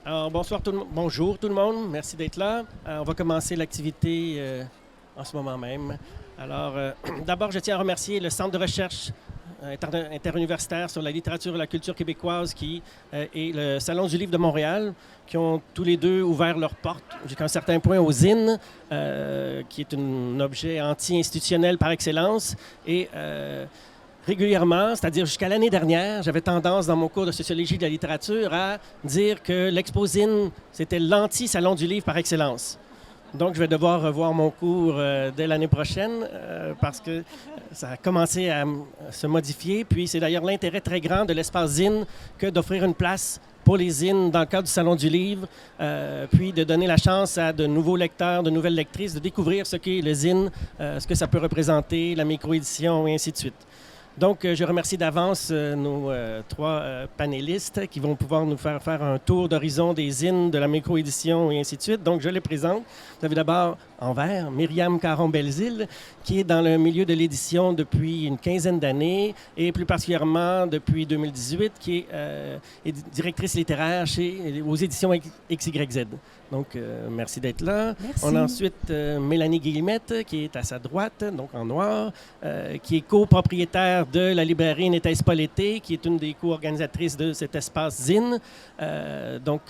Alors, bonjour tout le monde, merci d'être là. On va commencer l'activité en ce moment même. Alors, d'abord, je tiens à remercier le Centre de recherche interuniversitaire sur la littérature et la culture québécoise et le Salon du livre de Montréal, qui ont tous les deux ouvert leurs portes jusqu'à un certain point au ZIN, qui est un objet anti-institutionnel par excellence. Et régulièrement, c'est-à-dire jusqu'à l'année dernière, j'avais tendance dans mon cours de sociologie de la littérature à dire que l'Exposine, c'était l'anti-salon du livre par excellence. Donc, je vais devoir revoir mon cours dès l'année prochaine parce que ça a commencé à se modifier. Puis, c'est d'ailleurs l'intérêt très grand de l'espace ZIN que d'offrir une place pour les zines dans le cadre du Salon du livre, puis de donner la chance à de nouveaux lecteurs, de nouvelles lectrices de découvrir ce qu'est le zine, ce que ça peut représenter, la micro-édition et ainsi de suite. Donc, je remercie d'avance nos trois panélistes qui vont pouvoir nous faire un tour d'horizon des zines, de la micro-édition et ainsi de suite. Donc, je les présente. Vous avez d'abord en vert Myriam Caron-Belzile, qui est dans le milieu de l'édition depuis une quinzaine d'années et plus particulièrement depuis 2018, qui est directrice littéraire aux éditions XYZ. Donc, merci d'être là. Merci. On a ensuite Mélanie Guillemette, qui est à sa droite, donc en noir, qui est copropriétaire de la librairie N'était-ce pas l'été, qui est une des co-organisatrices de cet espace ZIN.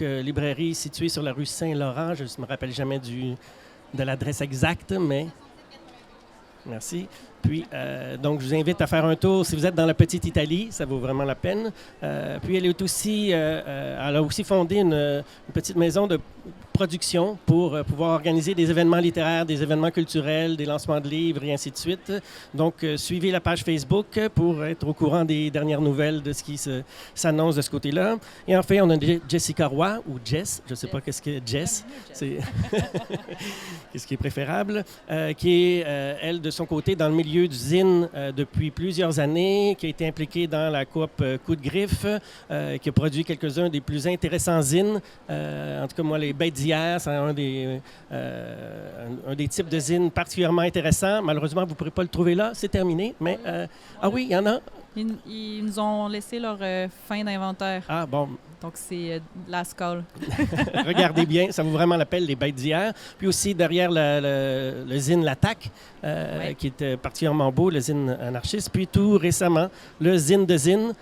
Librairie située sur la rue Saint-Laurent. Je ne me rappelle jamais de l'adresse exacte, mais... Merci. Puis, donc, je vous invite à faire un tour. Si vous êtes dans la petite Italie, ça vaut vraiment la peine. Puis, elle a aussi fondé une petite maison de production pour pouvoir organiser des événements littéraires, des événements culturels, des lancements de livres et ainsi de suite. Donc, suivez la page Facebook pour être au courant des dernières nouvelles de ce qui s'annonce de ce côté-là. Et enfin, on a Jessica Roy, ou Jess, je ne sais pas qu'est-ce que Jess, c'est qu'est-ce qui est préférable, qui est, elle, de son côté, dans le milieu du zine depuis plusieurs années, qui a été impliquée dans la coop Coup de griffe, qui a produit quelques-uns des plus intéressants zines. En tout cas, moi, les Bêtes d'hier, c'est un des types de zines particulièrement intéressants. Malheureusement, vous ne pourrez pas le trouver là, c'est terminé. Mais, oui, il y en a. Ils nous ont laissé leur fin d'inventaire. Ah, bon. Donc, c'est la scale. Regardez bien, ça vaut vraiment la peine, les Bêtes d'hier. Puis aussi, derrière le zine L'Attaque, qui est particulièrement beau, le zine anarchiste. Puis tout récemment, le zine de zine,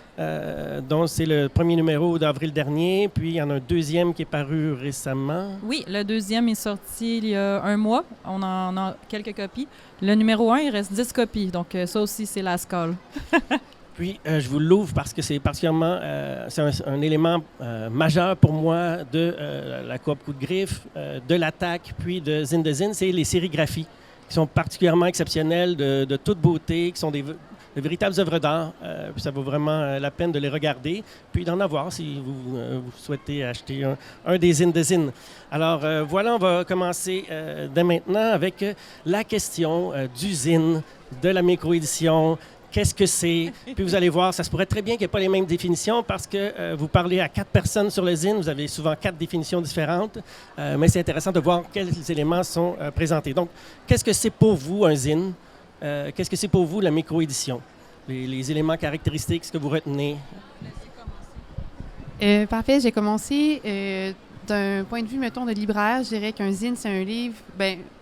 dont c'est le premier numéro d'avril dernier. Puis il y en a un deuxième qui est paru récemment. Oui, le deuxième est sorti il y a un mois. On en a quelques copies. Le numéro 1, il reste 10 copies. Donc, ça aussi, c'est la scale. Puis, je vous l'ouvre parce que c'est particulièrement c'est un élément majeur pour moi de la coop Coup de griffe, de l'Attaque, puis de Zine, c'est les sérigraphies qui sont particulièrement exceptionnelles, de toute beauté, qui sont de véritables œuvres d'art. Puis ça vaut vraiment la peine de les regarder, puis d'en avoir si vous souhaitez acheter un des Zine. Alors voilà, on va commencer dès maintenant avec la question du zine, de la micro-édition. Qu'est-ce que c'est? Puis vous allez voir, ça se pourrait très bien qu'il n'y ait pas les mêmes définitions parce que vous parlez à 4 personnes sur le zine, vous avez souvent 4 définitions différentes, mais c'est intéressant de voir quels éléments sont présentés. Donc, qu'est-ce que c'est pour vous un zine? Qu'est-ce que c'est pour vous la micro-édition? Les éléments caractéristiques, ce que vous retenez? Parfait, j'ai commencé d'un point de vue, mettons, de libraire. Je dirais qu'un zine, c'est un livre,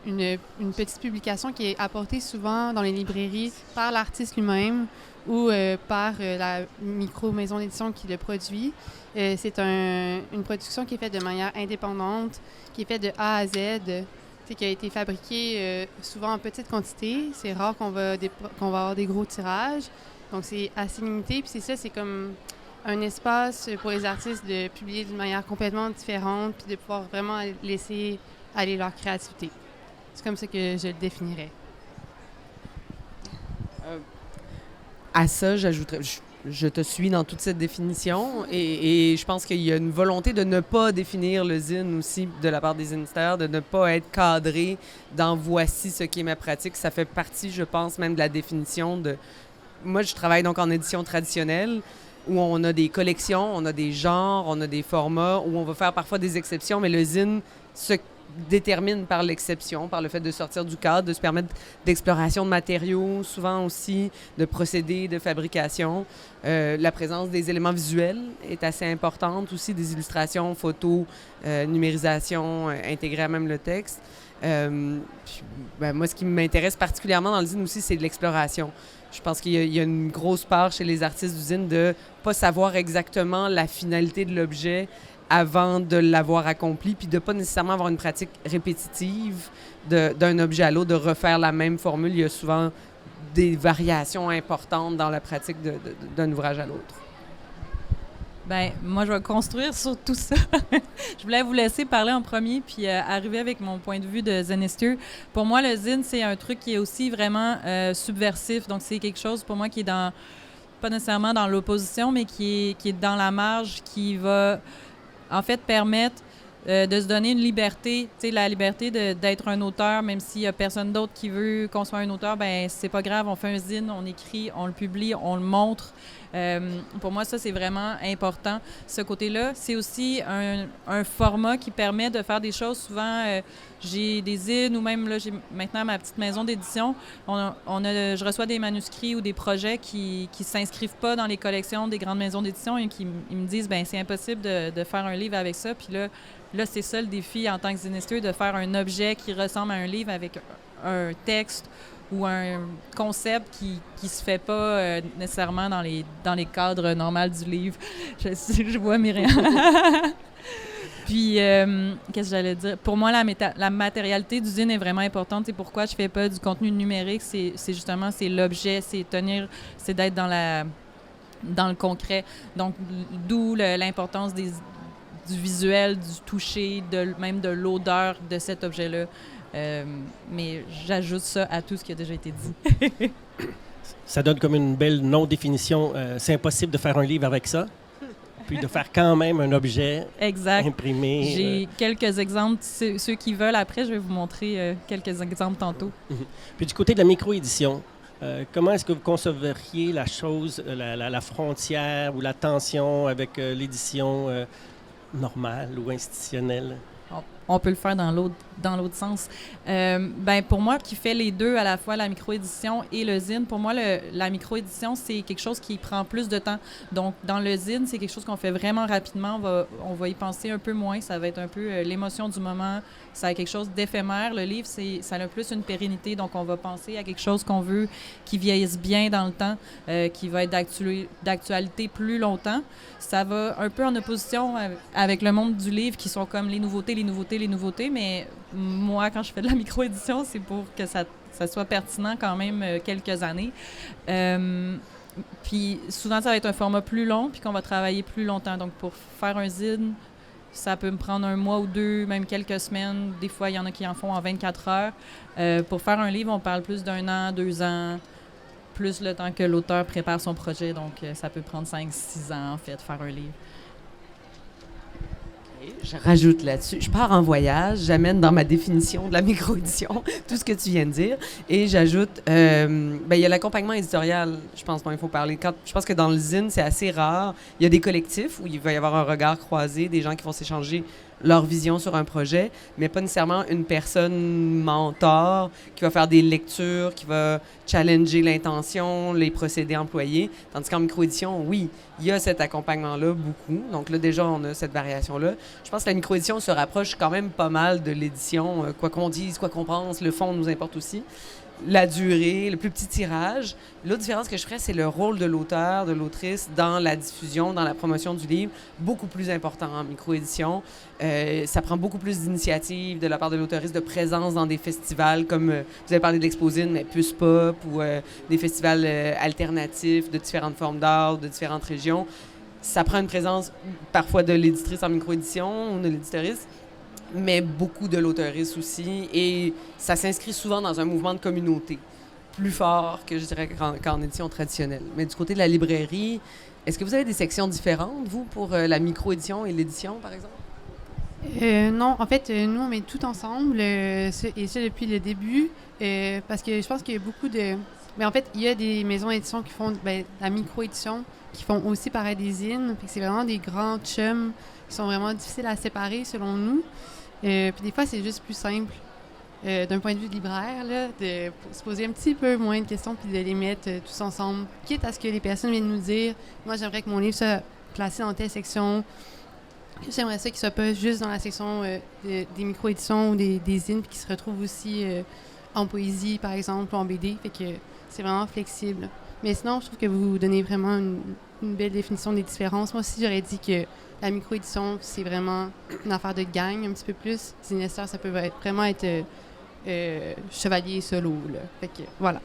une petite publication qui est apportée souvent dans les librairies par l'artiste lui-même ou par la micro-maison d'édition qui le produit. C'est une production qui est faite de manière indépendante, qui est faite de A à Z, qui a été fabriquée souvent en petite quantité. C'est rare qu'on va avoir des gros tirages. Donc, c'est assez limité. Puis c'est comme un espace pour les artistes de publier d'une manière complètement différente puis de pouvoir vraiment laisser aller leur créativité. C'est comme ça que je le définirais. À ça, j'ajouterais, je te suis dans toute cette définition et je pense qu'il y a une volonté de ne pas définir le zine aussi de la part des zinistères, de ne pas être cadré dans voici ce qui est ma pratique. Ça fait partie, je pense, même de la définition de... Moi, je travaille donc en édition traditionnelle où on a des collections, on a des genres, on a des formats, où on va faire parfois des exceptions, mais le zine, détermine par l'exception, par le fait de sortir du cadre, de se permettre d'exploration de matériaux, souvent aussi de procédés de fabrication. La présence des éléments visuels est assez importante aussi, des illustrations, photos, numérisation, intégrée à même le texte. Moi, ce qui m'intéresse particulièrement dans le zine aussi, c'est de l'exploration. Je pense qu'il y a une grosse part chez les artistes du zine de ne pas savoir exactement la finalité de l'objet avant de l'avoir accompli, puis de ne pas nécessairement avoir une pratique répétitive d'un objet à l'autre, de refaire la même formule. Il y a souvent des variations importantes dans la pratique d'un ouvrage à l'autre. Ben, moi, je vais construire sur tout ça. Je voulais vous laisser parler en premier, puis arriver avec mon point de vue de zinister. Pour moi, le zine, c'est un truc qui est aussi vraiment subversif. Donc, c'est quelque chose, pour moi, qui est dans, pas nécessairement dans l'opposition, mais qui est dans la marge, qui va, en fait, permettre de se donner une liberté, tu sais, la liberté d'être un auteur, même s'il n'y a personne d'autre qui veut qu'on soit un auteur, ben c'est pas grave, on fait un zine, on écrit, on le publie, on le montre. Pour moi, ça, c'est vraiment important. Ce côté-là, c'est aussi un format qui permet de faire des choses. Souvent, j'ai des zines ou même, là, j'ai maintenant ma petite maison d'édition. Je reçois des manuscrits ou des projets qui ne s'inscrivent pas dans les collections des grandes maisons d'édition et ils me disent, ben c'est impossible de faire un livre avec ça. Puis là, c'est ça le défi en tant que zinister, de faire un objet qui ressemble à un livre avec un texte ou un concept qui se fait pas nécessairement dans les cadres normaux du livre. Je vois Myriam. Puis, qu'est-ce que j'allais dire? Pour moi, la matérialité du zine est vraiment importante. C'est pourquoi je fais pas du contenu numérique. C'est justement, c'est l'objet, c'est d'être dans le concret. Donc, d'où l'importance du visuel, du toucher, même de l'odeur de cet objet-là. Mais j'ajoute ça à tout ce qui a déjà été dit. Ça donne comme une belle non-définition. C'est impossible de faire un livre avec ça, puis de faire quand même un objet imprimé. J'ai quelques exemples. Ceux qui veulent, après, je vais vous montrer quelques exemples tantôt. Puis du côté de la micro-édition, comment est-ce que vous concevriez la chose, la frontière ou la tension avec l'édition normale ou institutionnelle? On peut le faire dans l'autre sens. Pour moi, qui fait les deux, à la fois la micro-édition et le zine, pour moi, la micro-édition, c'est quelque chose qui prend plus de temps. Donc, dans le zine, c'est quelque chose qu'on fait vraiment rapidement. On va y penser un peu moins. Ça va être un peu l'émotion du moment. Ça a quelque chose d'éphémère. Le livre, ça a plus une pérennité. Donc, on va penser à quelque chose qu'on veut qui vieillisse bien dans le temps, qui va être d'actualité plus longtemps. Ça va un peu en opposition avec le monde du livre, qui sont comme les nouveautés, mais moi, quand je fais de la micro-édition, c'est pour que ça soit pertinent quand même quelques années. Puis souvent, ça va être un format plus long, puis qu'on va travailler plus longtemps. Donc, pour faire un zine, ça peut me prendre 1 mois ou 2, même quelques semaines. Des fois, il y en a qui en font en 24 heures. Pour faire un livre, on parle plus d'1 an, 2 ans, plus le temps que l'auteur prépare son projet. Donc, ça peut prendre 5-6 ans, en fait, faire un livre. Je rajoute là-dessus, je pars en voyage, j'amène dans ma définition de la micro-édition tout ce que tu viens de dire, et j'ajoute, il y a l'accompagnement éditorial, je pense dont il faut parler. Je pense que dans le zine, c'est assez rare. Il y a des collectifs où il va y avoir un regard croisé, des gens qui vont s'échanger leur vision sur un projet, mais pas nécessairement une personne mentor qui va faire des lectures, qui va challenger l'intention, les procédés employés. Tandis qu'en micro-édition, oui, il y a cet accompagnement-là beaucoup. Donc là, déjà, on a cette variation-là. Je pense que la micro-édition se rapproche quand même pas mal de l'édition. Quoi qu'on dise, quoi qu'on pense, le fond nous importe aussi. La durée, le plus petit tirage. L'autre différence que je ferais, c'est le rôle de l'auteur, de l'autrice dans la diffusion, dans la promotion du livre, beaucoup plus important en micro-édition. Ça prend beaucoup plus d'initiatives de la part de l'auteuriste, de présence dans des festivals comme, vous avez parlé de l'Exposine, mais Puce Pop, ou des festivals alternatifs de différentes formes d'art, de différentes régions. Ça prend une présence parfois de l'éditrice en micro-édition ou de l'éditoriste, mais beaucoup de l'auteuriste aussi. Et ça s'inscrit souvent dans un mouvement de communauté, plus fort que, je dirais, qu'en édition traditionnelle. Mais du côté de la librairie, est-ce que vous avez des sections différentes, vous, pour la micro-édition et l'édition, par exemple? Non, en fait, nous, on met tout ensemble, et ça depuis le début, parce que je pense qu'il y a beaucoup de... Mais en fait, il y a des maisons d'édition qui font la micro-édition, qui font aussi paraître des zines. C'est vraiment des grands chums qui sont vraiment difficiles à séparer, selon nous. Puis des fois, c'est juste plus simple, d'un point de vue de libraire, là, de se poser un petit peu moins de questions puis de les mettre tous ensemble, quitte à ce que les personnes viennent nous dire « Moi, j'aimerais que mon livre soit placé dans telle section. J'aimerais ça qu'il soit pas juste dans la section des micro-éditions ou des zines, puis qu'il se retrouve aussi en poésie, par exemple, ou en BD. » Fait que c'est vraiment flexible. Mais sinon, je trouve que vous donnez vraiment une belle définition des différences. Moi aussi, j'aurais dit que la micro-édition, c'est vraiment une affaire de gang un petit peu plus. Zinester, ça peut vraiment être chevalier solo, là. Fait que, voilà.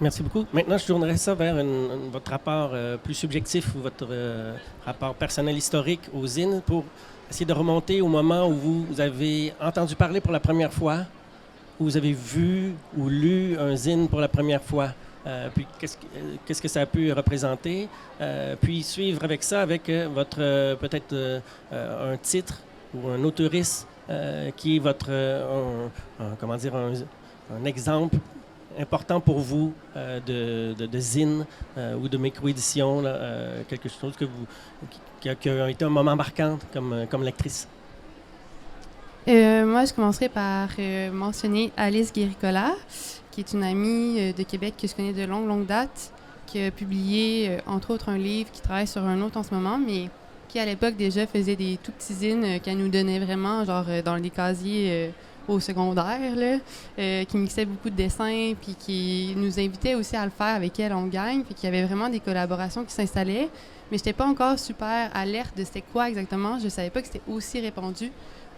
Merci beaucoup. Maintenant, je tournerai ça vers votre rapport plus subjectif ou votre rapport personnel historique aux zines pour essayer de remonter au moment où vous avez entendu parler pour la première fois, où vous avez vu ou lu un zine pour la première fois. Puis qu'est-ce que ça a pu représenter, puis suivre avec ça avec votre peut-être un titre ou un auteuriste qui est votre un exemple important pour vous de zine ou de micro-édition, quelque chose qui a été un moment marquant comme lectrice. Moi, je commencerai par mentionner Alice Guéricola, qui est une amie de Québec que je connais de longue date, qui a publié, entre autres, un livre, qui travaille sur un autre en ce moment, mais qui, à l'époque, déjà faisait des tout petits zines qu'elle nous donnait vraiment, genre dans les casiers au secondaire, là, qui mixait beaucoup de dessins, puis qui nous invitait aussi à le faire avec elle en gang, puis qu'il y avait vraiment des collaborations qui s'installaient, mais je n'étais pas encore super alerte de c'était quoi exactement. Je ne savais pas que c'était aussi répandu.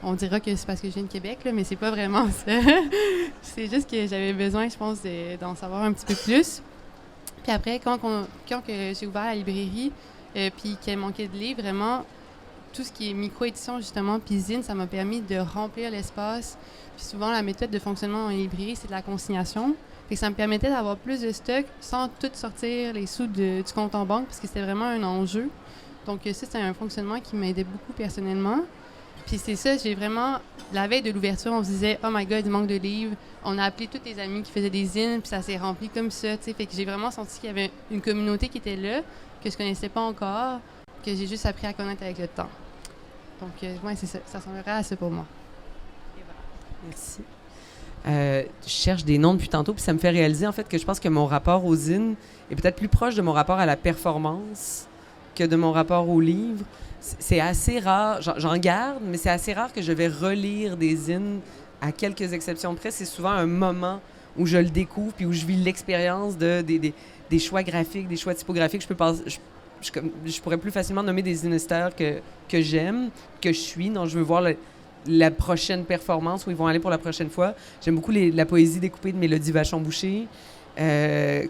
On dira que c'est parce que je viens de Québec, là, mais c'est pas vraiment ça. C'est juste que j'avais besoin, je pense, d'en savoir un petit peu plus. Puis après, quand que j'ai ouvert la librairie, puis qu'il manquait de livres, vraiment, tout ce qui est micro-édition, justement, puis zine, ça m'a permis de remplir l'espace. Puis souvent, la méthode de fonctionnement en librairie, c'est de la consignation. Fait que ça me permettait d'avoir plus de stock sans tout sortir les sous du compte en banque, parce que c'était vraiment un enjeu. Donc ça, c'était un fonctionnement qui m'aidait beaucoup personnellement. Puis c'est ça, j'ai vraiment... La veille de l'ouverture, on se disait « Oh my God, il manque de livres ». On a appelé tous les amis qui faisaient des zines, puis ça s'est rempli comme ça, tu sais. Fait que j'ai vraiment senti qu'il y avait une communauté qui était là, que je connaissais pas encore, que j'ai juste appris à connaître avec le temps. Donc, ouais, c'est ça. Ça ressemblerait à ça pour moi. Merci. Je cherche des noms depuis tantôt, puis ça me fait réaliser, en fait, que je pense que mon rapport aux zines est peut-être plus proche de mon rapport à la performance que de mon rapport au livre. C'est assez rare, j'en garde, mais c'est assez rare que je vais relire des zines à quelques exceptions près. C'est souvent un moment où je le découvre puis où je vis l'expérience des choix graphiques, des choix typographiques. Je pourrais plus facilement nommer des zinesters que j'aime, que je suis, dont je veux voir la prochaine performance, où ils vont aller pour la prochaine fois. J'aime beaucoup la poésie découpée de Mélodie Vachon-Boucher.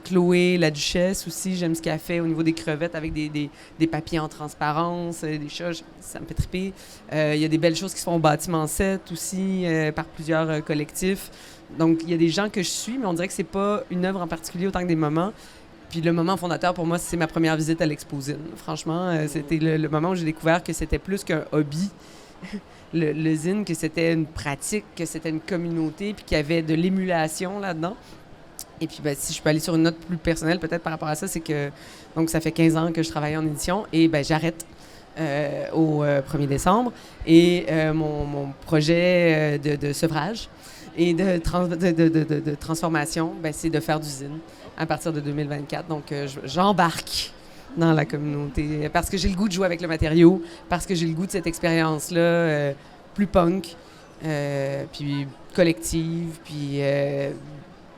Chloé, la Duchesse aussi, j'aime ce qu'elle fait au niveau des crevettes avec des papiers en transparence, des choses, ça me fait triper. Il y a des belles choses qui se font au bâtiment 7 aussi, par plusieurs collectifs. Donc, il y a des gens que je suis, mais on dirait que c'est pas une œuvre en particulier autant que des moments. Puis le moment fondateur, pour moi, c'est ma première visite à l'Exposine. Franchement, c'était le moment où j'ai découvert que c'était plus qu'un hobby, le zine, que c'était une pratique, que c'était une communauté, puis qu'il y avait de l'émulation là-dedans. Et puis, si je peux aller sur une note plus personnelle, peut-être par rapport à ça, c'est que donc ça fait 15 ans que je travaille en édition et j'arrête au 1er décembre. Et mon projet de sevrage et de transformation, c'est de faire du zine à partir de 2024. Donc, j'embarque dans la communauté parce que j'ai le goût de jouer avec le matériau, parce que j'ai le goût de cette expérience-là plus punk, puis collective, puis...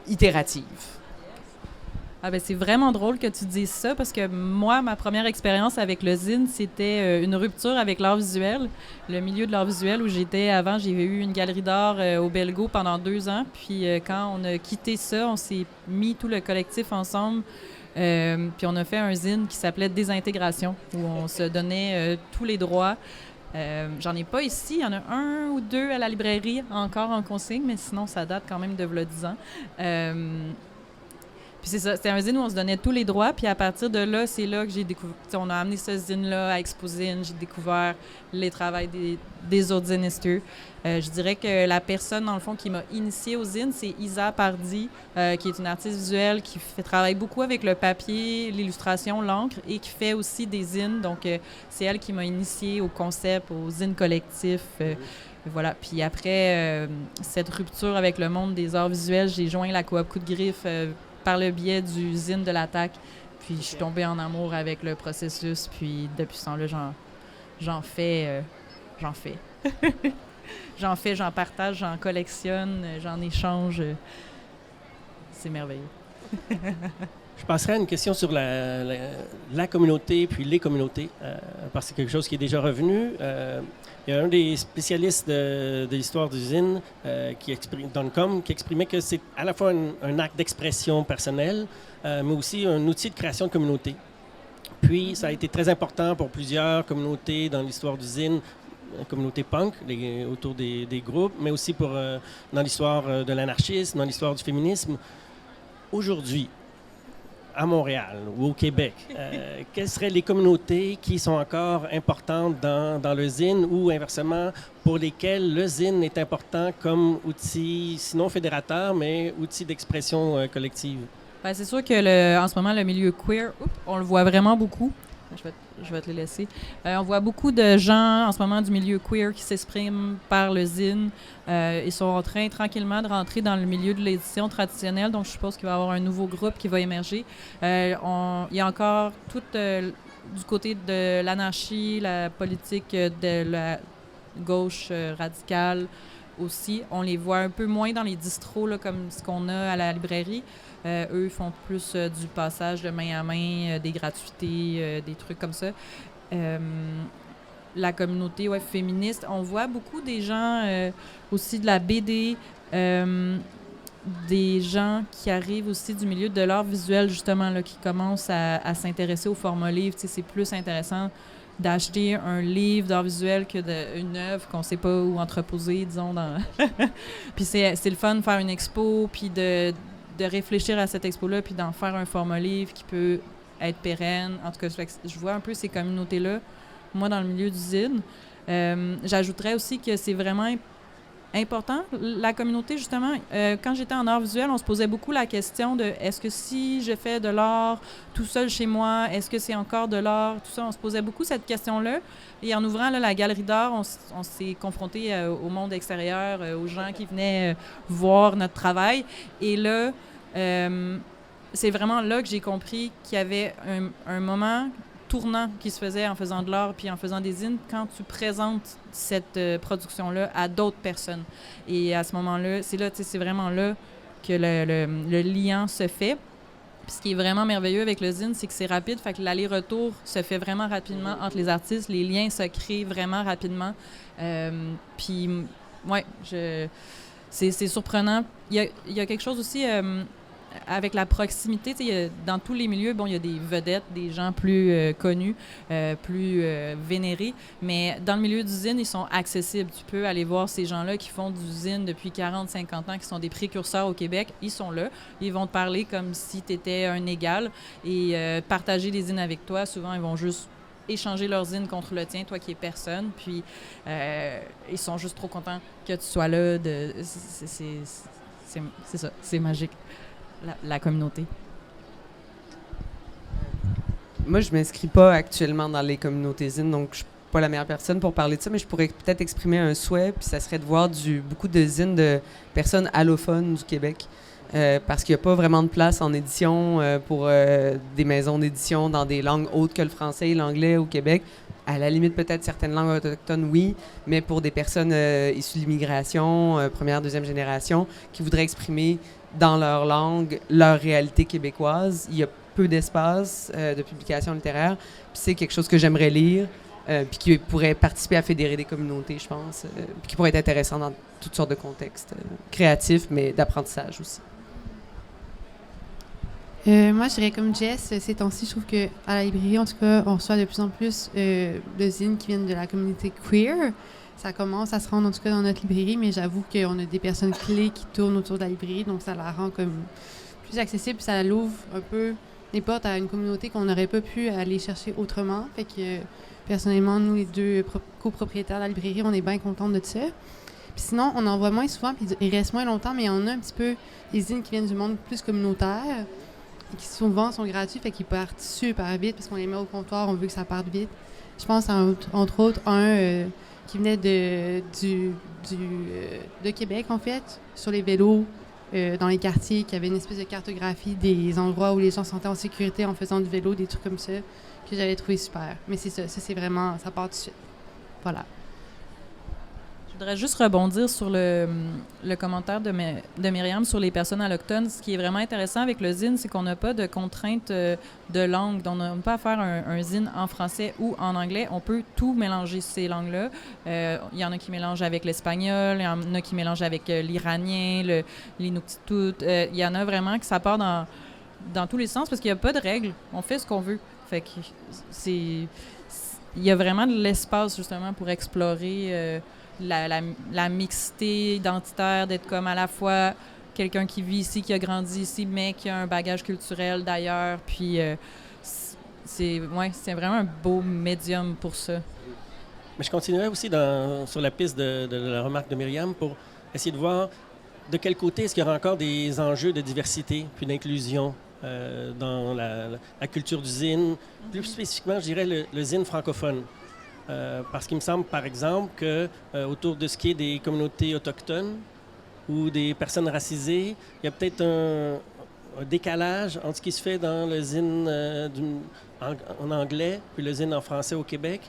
itérative. C'est vraiment drôle que tu dises ça parce que moi, ma première expérience avec le zine, c'était une rupture avec l'art visuel, le milieu de l'art visuel où j'étais avant. J'ai eu une galerie d'art au Belgo pendant 2 ans. Puis quand on a quitté ça, on s'est mis tout le collectif ensemble. Puis on a fait un zine qui s'appelait Désintégration où on se donnait tous les droits. J'en ai pas ici. Il y en a 1 ou 2 à la librairie encore en consigne, mais sinon, ça date quand même de 10 ans. Puis c'est ça, c'était un zine où on se donnait tous les droits, puis à partir de là, c'est là que j'ai découvert... On a amené ce zine-là à Exposine, j'ai découvert les travaux des autres zinisters. Je dirais que la personne, dans le fond, qui m'a initiée au zine, c'est Isa Pardy, qui est une artiste visuelle qui travaille beaucoup avec le papier, l'illustration, l'encre, et qui fait aussi des zines. Donc, c'est elle qui m'a initiée au concept, au zine collectif, Voilà. Puis après cette rupture avec le monde des arts visuels, j'ai joint la coop Coup de Griffe par le biais du zine de l'Attaque. Puis je suis tombée en amour avec le processus. Puis depuis ce temps-là, j'en fais. J'en fais, j'en partage, j'en collectionne, j'en échange. C'est merveilleux. Je passerai à une question sur la communauté puis les communautés, parce que c'est quelque chose qui est déjà revenu. Il y a un des spécialistes de l'histoire d'usine, Duncombe, qui exprimait que c'est à la fois un acte d'expression personnelle, mais aussi un outil de création de communauté. Puis, ça a été très important pour plusieurs communautés dans l'histoire d'usine, communauté punk, autour des groupes, mais aussi dans l'histoire de l'anarchisme, dans l'histoire du féminisme. Aujourd'hui, à Montréal ou au Québec, quelles seraient les communautés qui sont encore importantes dans le zine ou inversement pour lesquelles le zine est important comme outil, sinon fédérateur, mais outil d'expression collective? Ben, c'est sûr que en ce moment, le milieu queer, on le voit vraiment beaucoup. Je vais te les laisser. On voit beaucoup de gens en ce moment du milieu queer qui s'expriment par le zine. Ils sont en train tranquillement de rentrer dans le milieu de l'édition traditionnelle, donc je suppose qu'il va y avoir un nouveau groupe qui va émerger. Il y a encore tout du côté de l'anarchie, la politique de la gauche radicale aussi. On les voit un peu moins dans les distros, là, comme ce qu'on a à la librairie. Eux font plus du passage de main à main, des gratuités, des trucs comme ça. La communauté féministe, on voit beaucoup des gens aussi de la BD, des gens qui arrivent aussi du milieu de l'art visuel, justement, là, qui commencent à s'intéresser au format livre. Tu sais, c'est plus intéressant d'acheter un livre d'art visuel que une œuvre qu'on ne sait pas où entreposer, disons. Puis c'est le fun de faire une expo, puis de réfléchir à cette expo-là, puis d'en faire un format livre qui peut être pérenne. En tout cas, je vois un peu ces communautés-là, moi, dans le milieu du zine. J'ajouterais aussi que c'est vraiment important, la communauté, justement. Quand j'étais en art visuel, on se posait beaucoup la question de est-ce que si je fais de l'art tout seul chez moi, est-ce que c'est encore de l'art? Tout ça, on se posait beaucoup cette question-là. Et en ouvrant là, la galerie d'art, on s'est confronté au monde extérieur, aux gens qui venaient voir notre travail. Et là, c'est vraiment là que j'ai compris qu'il y avait un moment tournant qui se faisait en faisant de l'art puis en faisant des zines quand tu présentes cette production-là à d'autres personnes. Et à ce moment-là, c'est vraiment là que le lien se fait. Puis ce qui est vraiment merveilleux avec le zine, c'est que c'est rapide, fait que l'aller-retour se fait vraiment rapidement entre les artistes, les liens se créent vraiment rapidement. Puis, ouais, c'est surprenant. Il y a quelque chose aussi avec la proximité. Dans tous les milieux, il y a des vedettes, des gens plus connus, plus vénérés, mais dans le milieu du zine, ils sont accessibles. Tu peux aller voir ces gens-là qui font du zine depuis 40-50 ans, qui sont des précurseurs au Québec. Ils sont là. Ils vont te parler comme si tu étais un égal et partager des zines avec toi. Souvent, ils vont juste échanger leur zine contre le tien, toi qui es personne. Puis, ils sont juste trop contents que tu sois là. C'est ça, c'est magique. La communauté. Moi, je ne m'inscris pas actuellement dans les communautés zine, donc je ne suis pas la meilleure personne pour parler de ça, mais je pourrais peut-être exprimer un souhait, puis ça serait de voir beaucoup de zines de personnes allophones du Québec, parce qu'il n'y a pas vraiment de place en édition pour des maisons d'édition dans des langues autres que le français et l'anglais au Québec. À la limite, peut-être certaines langues autochtones, oui, mais pour des personnes issues de l'immigration, première, deuxième génération, qui voudraient exprimer dans leur langue leur réalité québécoise, il y a peu d'espace de publication littéraire. Puis c'est quelque chose que j'aimerais lire, puis qui pourrait participer à fédérer des communautés, je pense, puis qui pourrait être intéressant dans toutes sortes de contextes créatifs, mais d'apprentissage aussi. Moi, je dirais comme Jess, ces temps-ci, je trouve qu'à la librairie, en tout cas, on reçoit de plus en plus de zines qui viennent de la communauté queer. Ça commence à se rendre, en tout cas, dans notre librairie, mais j'avoue qu'on a des personnes clés qui tournent autour de la librairie, donc ça la rend comme plus accessible, puis ça l'ouvre un peu les portes à une communauté qu'on n'aurait pas pu aller chercher autrement. Fait que, personnellement, nous, les deux copropriétaires de la librairie, on est bien contents de ça. Puis sinon, on en voit moins souvent, puis il reste moins longtemps, mais on a un petit peu des zines qui viennent du monde plus communautaire, qui souvent sont gratuits, fait qu'ils partent super vite, parce qu'on les met au comptoir, on veut que ça parte vite. Je pense, entre autres, qui venaient de Québec, en fait, sur les vélos, dans les quartiers, qui avaient une espèce de cartographie des endroits où les gens se sentaient en sécurité en faisant du vélo, des trucs comme ça, que j'avais trouvé super. Mais c'est ça c'est vraiment, ça part tout de suite. Voilà. Je voudrais juste rebondir sur le commentaire de Myriam sur les personnes allochtones. Ce qui est vraiment intéressant avec le zine, c'est qu'on n'a pas de contrainte de langue. Donc, on n'a pas à faire un zine en français ou en anglais. On peut tout mélanger ces langues-là. Il y en a qui mélangent avec l'espagnol, il y en a qui mélangent avec l'iranien, l'inuktitut. Il y en a vraiment que ça part dans tous les sens parce qu'il n'y a pas de règles. On fait ce qu'on veut. Fait que il y a vraiment de l'espace, justement, pour explorer la mixité identitaire, d'être comme à la fois quelqu'un qui vit ici, qui a grandi ici, mais qui a un bagage culturel d'ailleurs. Puis c'est vraiment un beau médium pour ça. Mais je continuerai aussi sur la piste de la remarque de Myriam pour essayer de voir de quel côté est-ce qu'il y aura encore des enjeux de diversité puis d'inclusion dans la culture du zine. Plus spécifiquement, je dirais le zine francophone. Parce qu'il me semble, par exemple, que autour de ce qui est des communautés autochtones ou des personnes racisées, il y a peut-être un décalage entre ce qui se fait dans le zine en anglais puis le zine en français au Québec,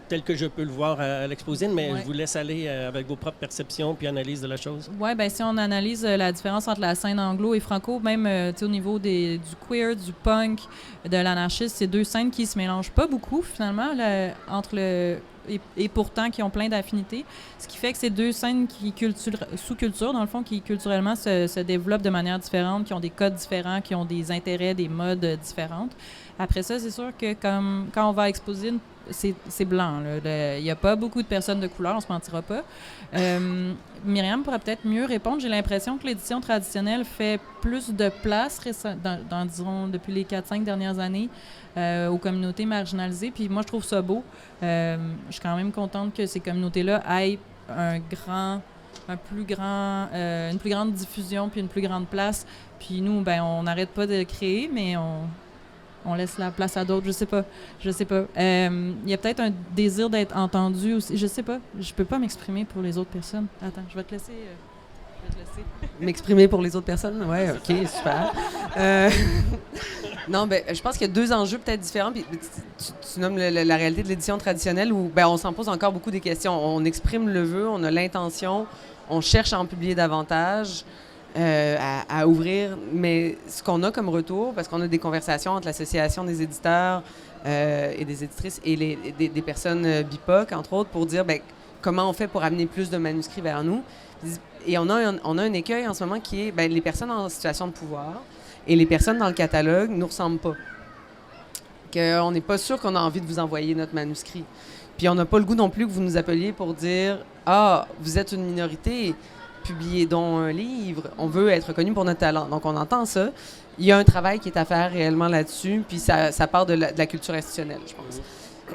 tel que je peux le voir à l'exposine, mais je vous laisse aller avec vos propres perceptions puis analyse de la chose. Oui, bien, si on analyse la différence entre la scène anglo et franco, même au niveau du queer, du punk, de l'anarchisme, c'est deux scènes qui se mélangent pas beaucoup, finalement, et pourtant qui ont plein d'affinités. Ce qui fait que c'est deux scènes sous-culture, dans le fond, qui culturellement se développent de manière différente, qui ont des codes différents, qui ont des intérêts, des modes différentes. Après ça, c'est sûr que quand on va exposer, c'est blanc. Il n'y a pas beaucoup de personnes de couleur, on ne se mentira pas. Myriam pourrait peut-être mieux répondre. J'ai l'impression que l'édition traditionnelle fait plus de place, disons, depuis les 4-5 dernières années, aux communautés marginalisées. Puis moi, je trouve ça beau. Je suis quand même contente que ces communautés-là aient une plus grande diffusion puis une plus grande place. Puis nous, ben, on n'arrête pas de créer, mais on laisse la place à d'autres, je sais pas. Il y a peut-être un désir d'être entendu aussi, je sais pas. Je peux pas m'exprimer pour les autres personnes. Attends, je vais te laisser. M'exprimer pour les autres personnes? Ouais, OK, super. Non, ben, je pense qu'il y a deux enjeux peut-être différents. Puis, tu nommes la réalité de l'édition traditionnelle où on s'en pose encore beaucoup des questions. On exprime le vœu, on a l'intention, on cherche à en publier davantage. À ouvrir, mais ce qu'on a comme retour, parce qu'on a des conversations entre l'Association des éditeurs et des éditrices et des personnes BIPOC, entre autres, pour dire comment on fait pour amener plus de manuscrits vers nous. Et on a un écueil en ce moment qui est les personnes en situation de pouvoir et les personnes dans le catalogue ne nous ressemblent pas. On n'est pas sûr qu'on a envie de vous envoyer notre manuscrit. Puis on n'a pas le goût non plus que vous nous appeliez pour dire « Ah, vous êtes une minorité ». Publier donc un livre, on veut être reconnu pour notre talent. Donc, on entend ça. Il y a un travail qui est à faire réellement là-dessus, puis ça part de la culture institutionnelle, je pense.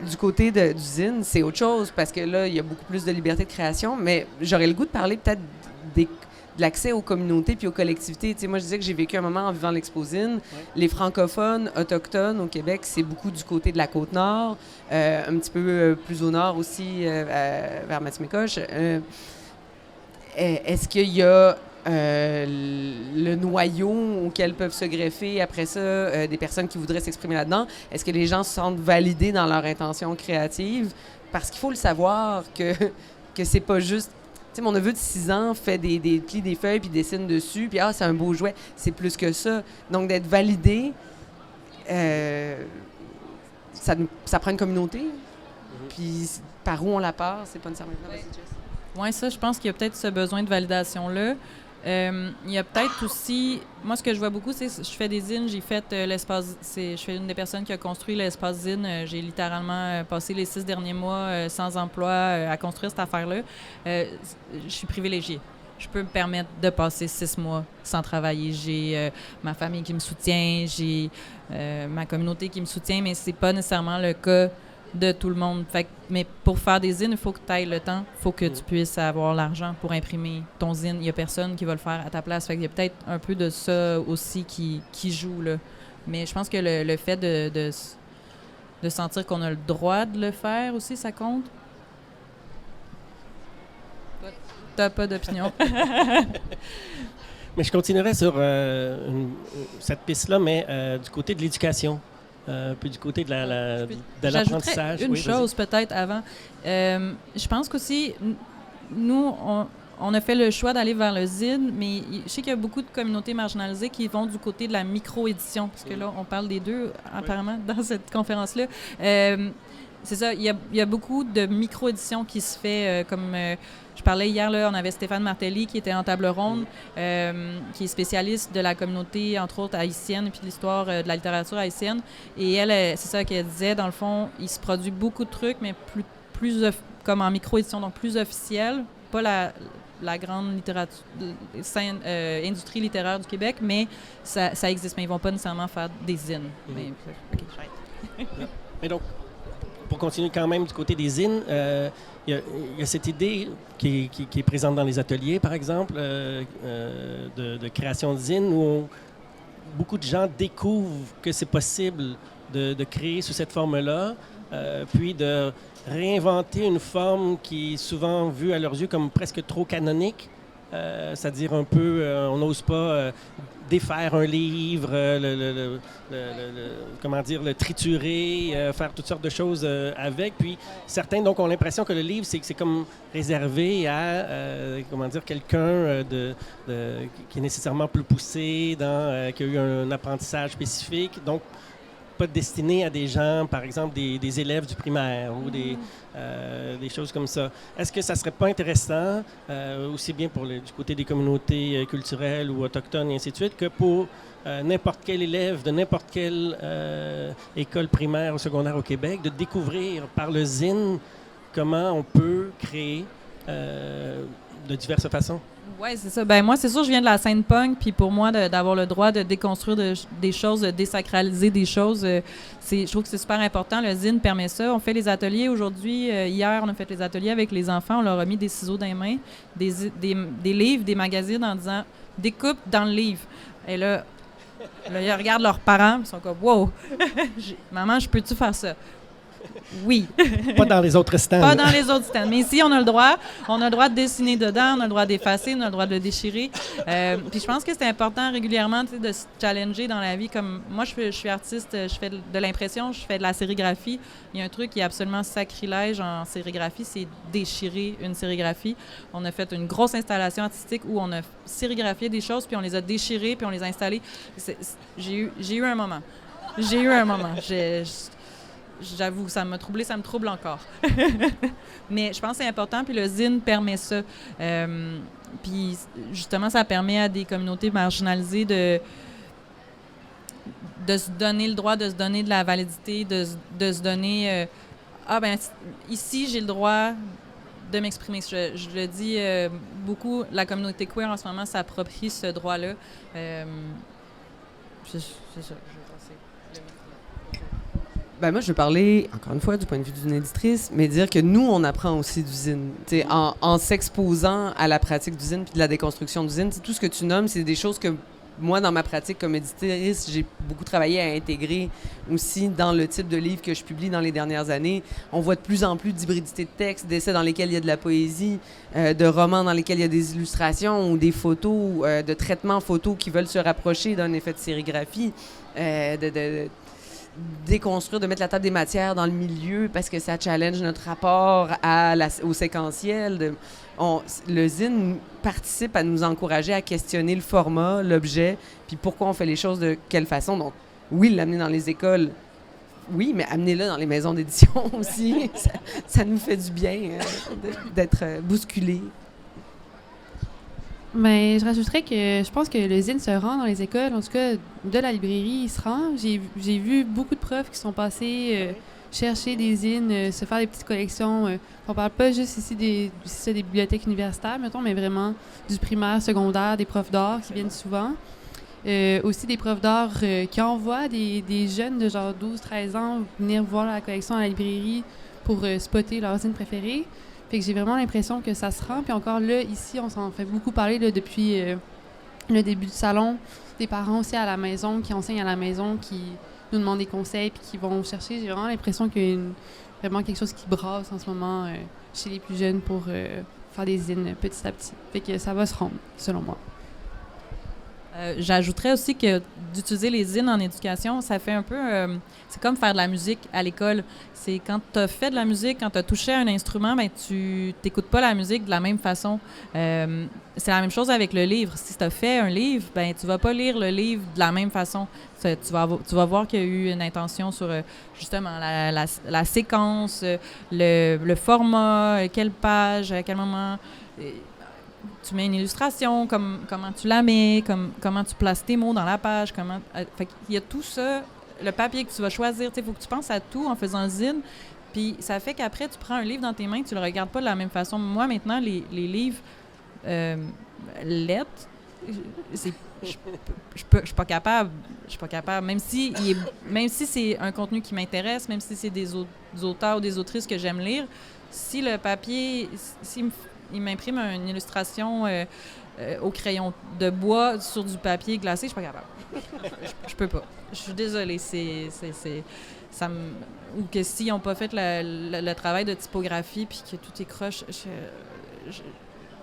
Du côté du zine, c'est autre chose, parce que là, il y a beaucoup plus de liberté de création, mais j'aurais le goût de parler peut-être de l'accès aux communautés puis aux collectivités. Tu sais, moi, je disais que j'ai vécu un moment en vivant l'exposine. Les francophones autochtones au Québec, c'est beaucoup du côté de la Côte-Nord, un petit peu plus au nord aussi, vers Matimécoche. Est-ce qu'il y a le noyau auquel peuvent se greffer après ça des personnes qui voudraient s'exprimer là-dedans? Est-ce que les gens se sentent validés dans leur intention créative? Parce qu'il faut le savoir que c'est pas juste... Tu sais, mon neveu de 6 ans fait des plis des feuilles puis dessine dessus, puis c'est un beau jouet. C'est plus que ça. Donc, d'être validé, ça prend une communauté. Puis par où on la part, c'est pas nécessairement... Oui, ça, je pense qu'il y a peut-être ce besoin de validation-là. Il y a peut-être aussi... Moi, ce que je vois beaucoup, c'est que je fais des zines. J'ai fait l'espace... Je suis une des personnes qui a construit l'espace zine. J'ai littéralement passé les 6 derniers mois sans emploi à construire cette affaire-là. Je suis privilégiée. Je peux me permettre de passer 6 mois sans travailler. J'ai ma famille qui me soutient, j'ai ma communauté qui me soutient, mais c'est pas nécessairement le cas de tout le monde. Mais pour faire des zines, il faut que tu ailles le temps, il faut que tu puisses avoir l'argent pour imprimer ton zine. Il n'y a personne qui va le faire à ta place. Il y a peut-être un peu de ça aussi qui joue, là. Mais je pense que le fait de sentir qu'on a le droit de le faire aussi, ça compte. T'as pas d'opinion. Mais je continuerai sur cette piste-là, mais du côté de l'éducation, puis du côté de l'apprentissage. J'ajouterais une chose peut-être avant. Je pense qu'aussi, nous, on a fait le choix d'aller vers le zine, mais je sais qu'il y a beaucoup de communautés marginalisées qui vont du côté de la micro-édition, parce que là, on parle des deux, apparemment, dans cette conférence-là. C'est ça, il y a beaucoup de micro-édition qui se fait, comme je parlais hier, là, on avait Stéphane Martelly qui était en table ronde, qui est spécialiste de la communauté, entre autres, haïtienne, et puis de l'histoire de la littérature haïtienne. Et elle, c'est ça qu'elle disait, dans le fond, il se produit beaucoup de trucs, mais plus comme en micro-édition, donc plus officiel, pas la grande littérature, industrie littéraire du Québec, mais ça existe, mais ils vont pas nécessairement faire des zines. Mais, OK, j'arrête. Mais donc, pour continuer quand même du côté des zines, il y a cette idée qui est présente dans les ateliers, par exemple, de création de zines, où beaucoup de gens découvrent que c'est possible de créer sous cette forme-là, puis de réinventer une forme qui est souvent vue à leurs yeux comme presque trop canonique, c'est-à-dire un peu, on n'ose pas défaire un livre, comment dire, le triturer, faire toutes sortes de choses avec. Puis certains donc ont l'impression que le livre c'est comme réservé à comment dire, quelqu'un qui est nécessairement plus poussé, qui a eu un apprentissage spécifique. Donc pas destiné à des gens, par exemple, des élèves du primaire ou des choses comme ça. Est-ce que ça serait pas intéressant, aussi bien du côté des communautés culturelles ou autochtones et ainsi de suite, que pour n'importe quel élève de n'importe quelle école primaire ou secondaire au Québec, de découvrir par le zine comment on peut créer de diverses façons? Oui, c'est ça. Ben moi, c'est sûr, je viens de la scène punk, puis pour moi, d'avoir le droit de déconstruire des choses, de désacraliser des choses, je trouve que c'est super important. Le zine permet ça. On fait les ateliers aujourd'hui. Hier, on a fait les ateliers avec les enfants. On leur a mis des ciseaux dans les mains, des livres, des magazines en disant « découpe dans le livre ». Et là, ils regardent leurs parents, ils sont comme « wow, maman, je peux-tu faire ça ?» Oui. Pas dans les autres stands. Pas dans les autres stands. Mais ici, on a le droit. On a le droit de dessiner dedans, on a le droit d'effacer, on a le droit de le déchirer. Puis je pense que c'est important régulièrement de se challenger dans la vie. Comme moi, je suis artiste, je fais de l'impression, je fais de la sérigraphie. Il y a un truc qui est absolument sacrilège en sérigraphie, c'est déchirer une sérigraphie. On a fait une grosse installation artistique où on a sérigraphié des choses, puis on les a déchirées, puis on les a installées. J'ai eu un moment. J'avoue, ça m'a troublée, ça me trouble encore. Mais je pense que c'est important, puis le zine permet ça. Puis justement, ça permet à des communautés marginalisées de se donner le droit, de se donner de la validité, de se donner... ici, j'ai le droit de m'exprimer. Je le dis beaucoup, la communauté queer en ce moment s'approprie ce droit-là. C'est ça. Ben moi, je veux parler, encore une fois, du point de vue d'une éditrice, mais dire que nous, on apprend aussi du zine. En s'exposant à la pratique du zine puis de la déconstruction du zine, tout ce que tu nommes, c'est des choses que moi, dans ma pratique comme éditrice, j'ai beaucoup travaillé à intégrer aussi dans le type de livre que je publie dans les dernières années. On voit de plus en plus d'hybridité de textes, d'essais dans lesquels il y a de la poésie, de romans dans lesquels il y a des illustrations ou des photos, de traitements photos qui veulent se rapprocher d'un effet de sérigraphie, de déconstruire, de mettre la table des matières dans le milieu parce que ça challenge notre rapport au séquentiel. Le zine participe à nous encourager à questionner le format, l'objet, puis pourquoi on fait les choses de quelle façon. Donc, oui, l'amener dans les écoles, oui, mais amenez-le dans les maisons d'édition aussi. Ça nous fait du bien d'être bousculés. Mais je rajouterais que je pense que le zine se rend dans les écoles, en tout cas de la librairie, il se rend. J'ai vu beaucoup de profs qui sont passés chercher des zines, se faire des petites collections. On parle pas juste ici des bibliothèques universitaires, mettons, mais vraiment du primaire, secondaire, des profs d'art qui viennent souvent. Aussi des profs d'art qui envoient des jeunes de genre 12-13 ans venir voir la collection à la librairie pour spotter leurs zines préférées. Fait que j'ai vraiment l'impression que ça se rend. Puis encore là, ici, on s'en fait beaucoup parler là, depuis le début du salon. Des parents aussi à la maison, qui enseignent à la maison, qui nous demandent des conseils puis qui vont chercher. J'ai vraiment l'impression qu'il y a vraiment quelque chose qui brasse en ce moment chez les plus jeunes pour faire des zines petit à petit. Fait que ça va se rendre, selon moi. J'ajouterais aussi que d'utiliser les zines en éducation, ça fait un peu... c'est comme faire de la musique à l'école. C'est quand tu as fait de la musique, quand tu as touché à un instrument, ben tu n'écoutes pas la musique de la même façon. C'est la même chose avec le livre. Si tu as fait un livre, ben tu vas pas lire le livre de la même façon. Tu vas voir qu'il y a eu une intention sur justement la séquence, le format, quelle page, à quel moment... tu mets une illustration, comment tu la mets, comment tu places tes mots dans la page, fait qu'il y a tout ça, le papier que tu vas choisir, il faut que tu penses à tout en faisant zine, puis ça fait qu'après, tu prends un livre dans tes mains, tu le regardes pas de la même façon. Moi, maintenant, les livres lettres, je suis pas capable, même si c'est un contenu qui m'intéresse, même si c'est des auteurs ou des autrices que j'aime lire, si le papier, il m'imprime une illustration au crayon de bois sur du papier glacé, je suis pas capable. Je peux pas. Je suis désolée. Ou que s'ils n'ont pas fait le travail de typographie puis que tout est croche,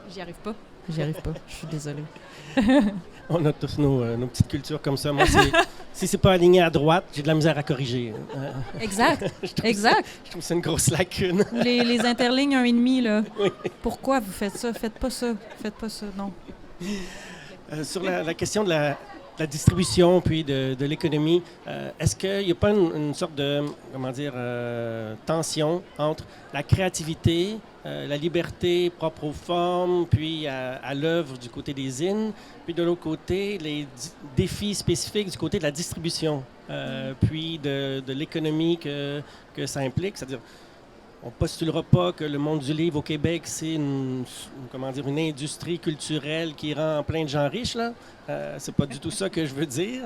j'y arrive pas. Je suis désolée. On a tous nos petites cultures comme ça. Moi, si c'est pas aligné à droite, j'ai de la misère à corriger. Exact. Je trouve que c'est une grosse lacune. Les interlignes 1,5, là. Oui. Pourquoi vous faites ça? Faites pas ça, non. Sur la question de la distribution puis de l'économie, est-ce qu'il n'y a pas une sorte de, tension entre la créativité, la liberté propre aux formes, puis à l'œuvre du côté des zines, puis de l'autre côté, les défis spécifiques du côté de la distribution, puis de l'économie que ça implique, c'est-à-dire on ne postulera pas que le monde du livre au Québec, c'est une industrie culturelle qui rend plein de gens riches, là. C'est pas du tout ça que je veux dire.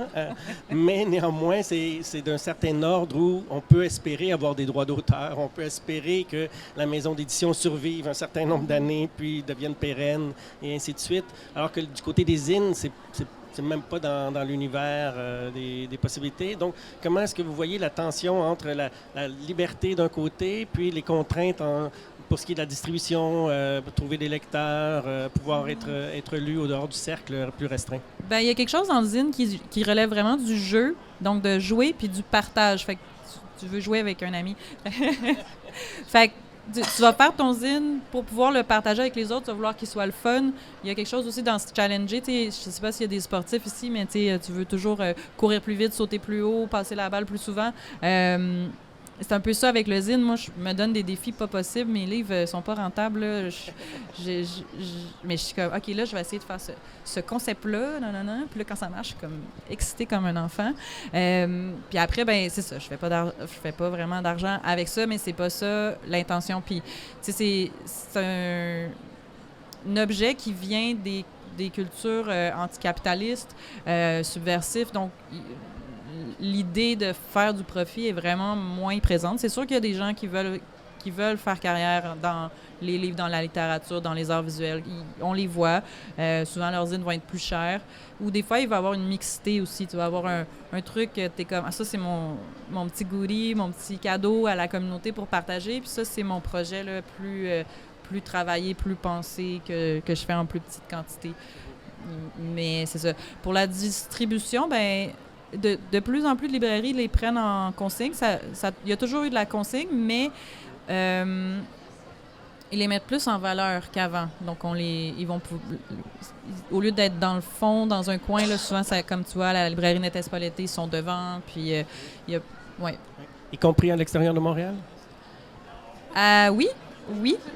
Mais néanmoins, c'est d'un certain ordre où on peut espérer avoir des droits d'auteur, on peut espérer que la maison d'édition survive un certain nombre d'années, puis devienne pérenne, et ainsi de suite. Alors que du côté des zines, c'est même pas dans l'univers des possibilités. Donc, comment est-ce que vous voyez la tension entre la liberté d'un côté, puis les contraintes pour ce qui est de la distribution, pour trouver des lecteurs, pouvoir être lu au dehors du cercle plus restreint? Ben, il y a quelque chose dans le zine qui relève vraiment du jeu, donc de jouer, puis du partage. Fait que tu veux jouer avec un ami. Fait que tu vas faire ton zine pour pouvoir le partager avec les autres, tu vas vouloir qu'il soit le fun. Il y a quelque chose aussi dans ce challenger. Je ne sais pas s'il y a des sportifs ici, mais tu veux toujours courir plus vite, sauter plus haut, passer la balle plus souvent. C'est un peu ça avec le zine. Moi, je me donne des défis pas possibles. Mes livres sont pas rentables. Là. Mais je suis comme, OK, là, je vais essayer de faire ce concept-là. Puis là, quand ça marche, je suis comme excitée comme un enfant. Puis après, ben c'est ça. Je fais pas vraiment d'argent avec ça, mais c'est pas ça l'intention. Puis, tu sais, c'est un objet qui vient des cultures anticapitalistes, subversifs. Donc, l'idée de faire du profit est vraiment moins présente. C'est sûr qu'il y a des gens qui veulent faire carrière dans les livres, dans la littérature, dans les arts visuels. On les voit. Souvent, leurs zines vont être plus chères. Ou des fois, il va y avoir une mixité aussi. Tu vas avoir un truc, t'es comme, ça, c'est mon petit goodie, mon petit cadeau à la communauté pour partager. Puis ça, c'est mon projet là, plus travaillé, plus pensé, que je fais en plus petite quantité. Mais c'est ça. Pour la distribution, ben de plus en plus de librairies les prennent en consigne. Il y a toujours eu de la consigne, mais ils les mettent plus en valeur qu'avant. Donc, ils vont au lieu d'être dans le fond, dans un coin, là, souvent, comme tu vois, la librairie Nettes Paletti, ils sont devant, puis il y a... Ouais. Y compris à l'extérieur de Montréal? Oui.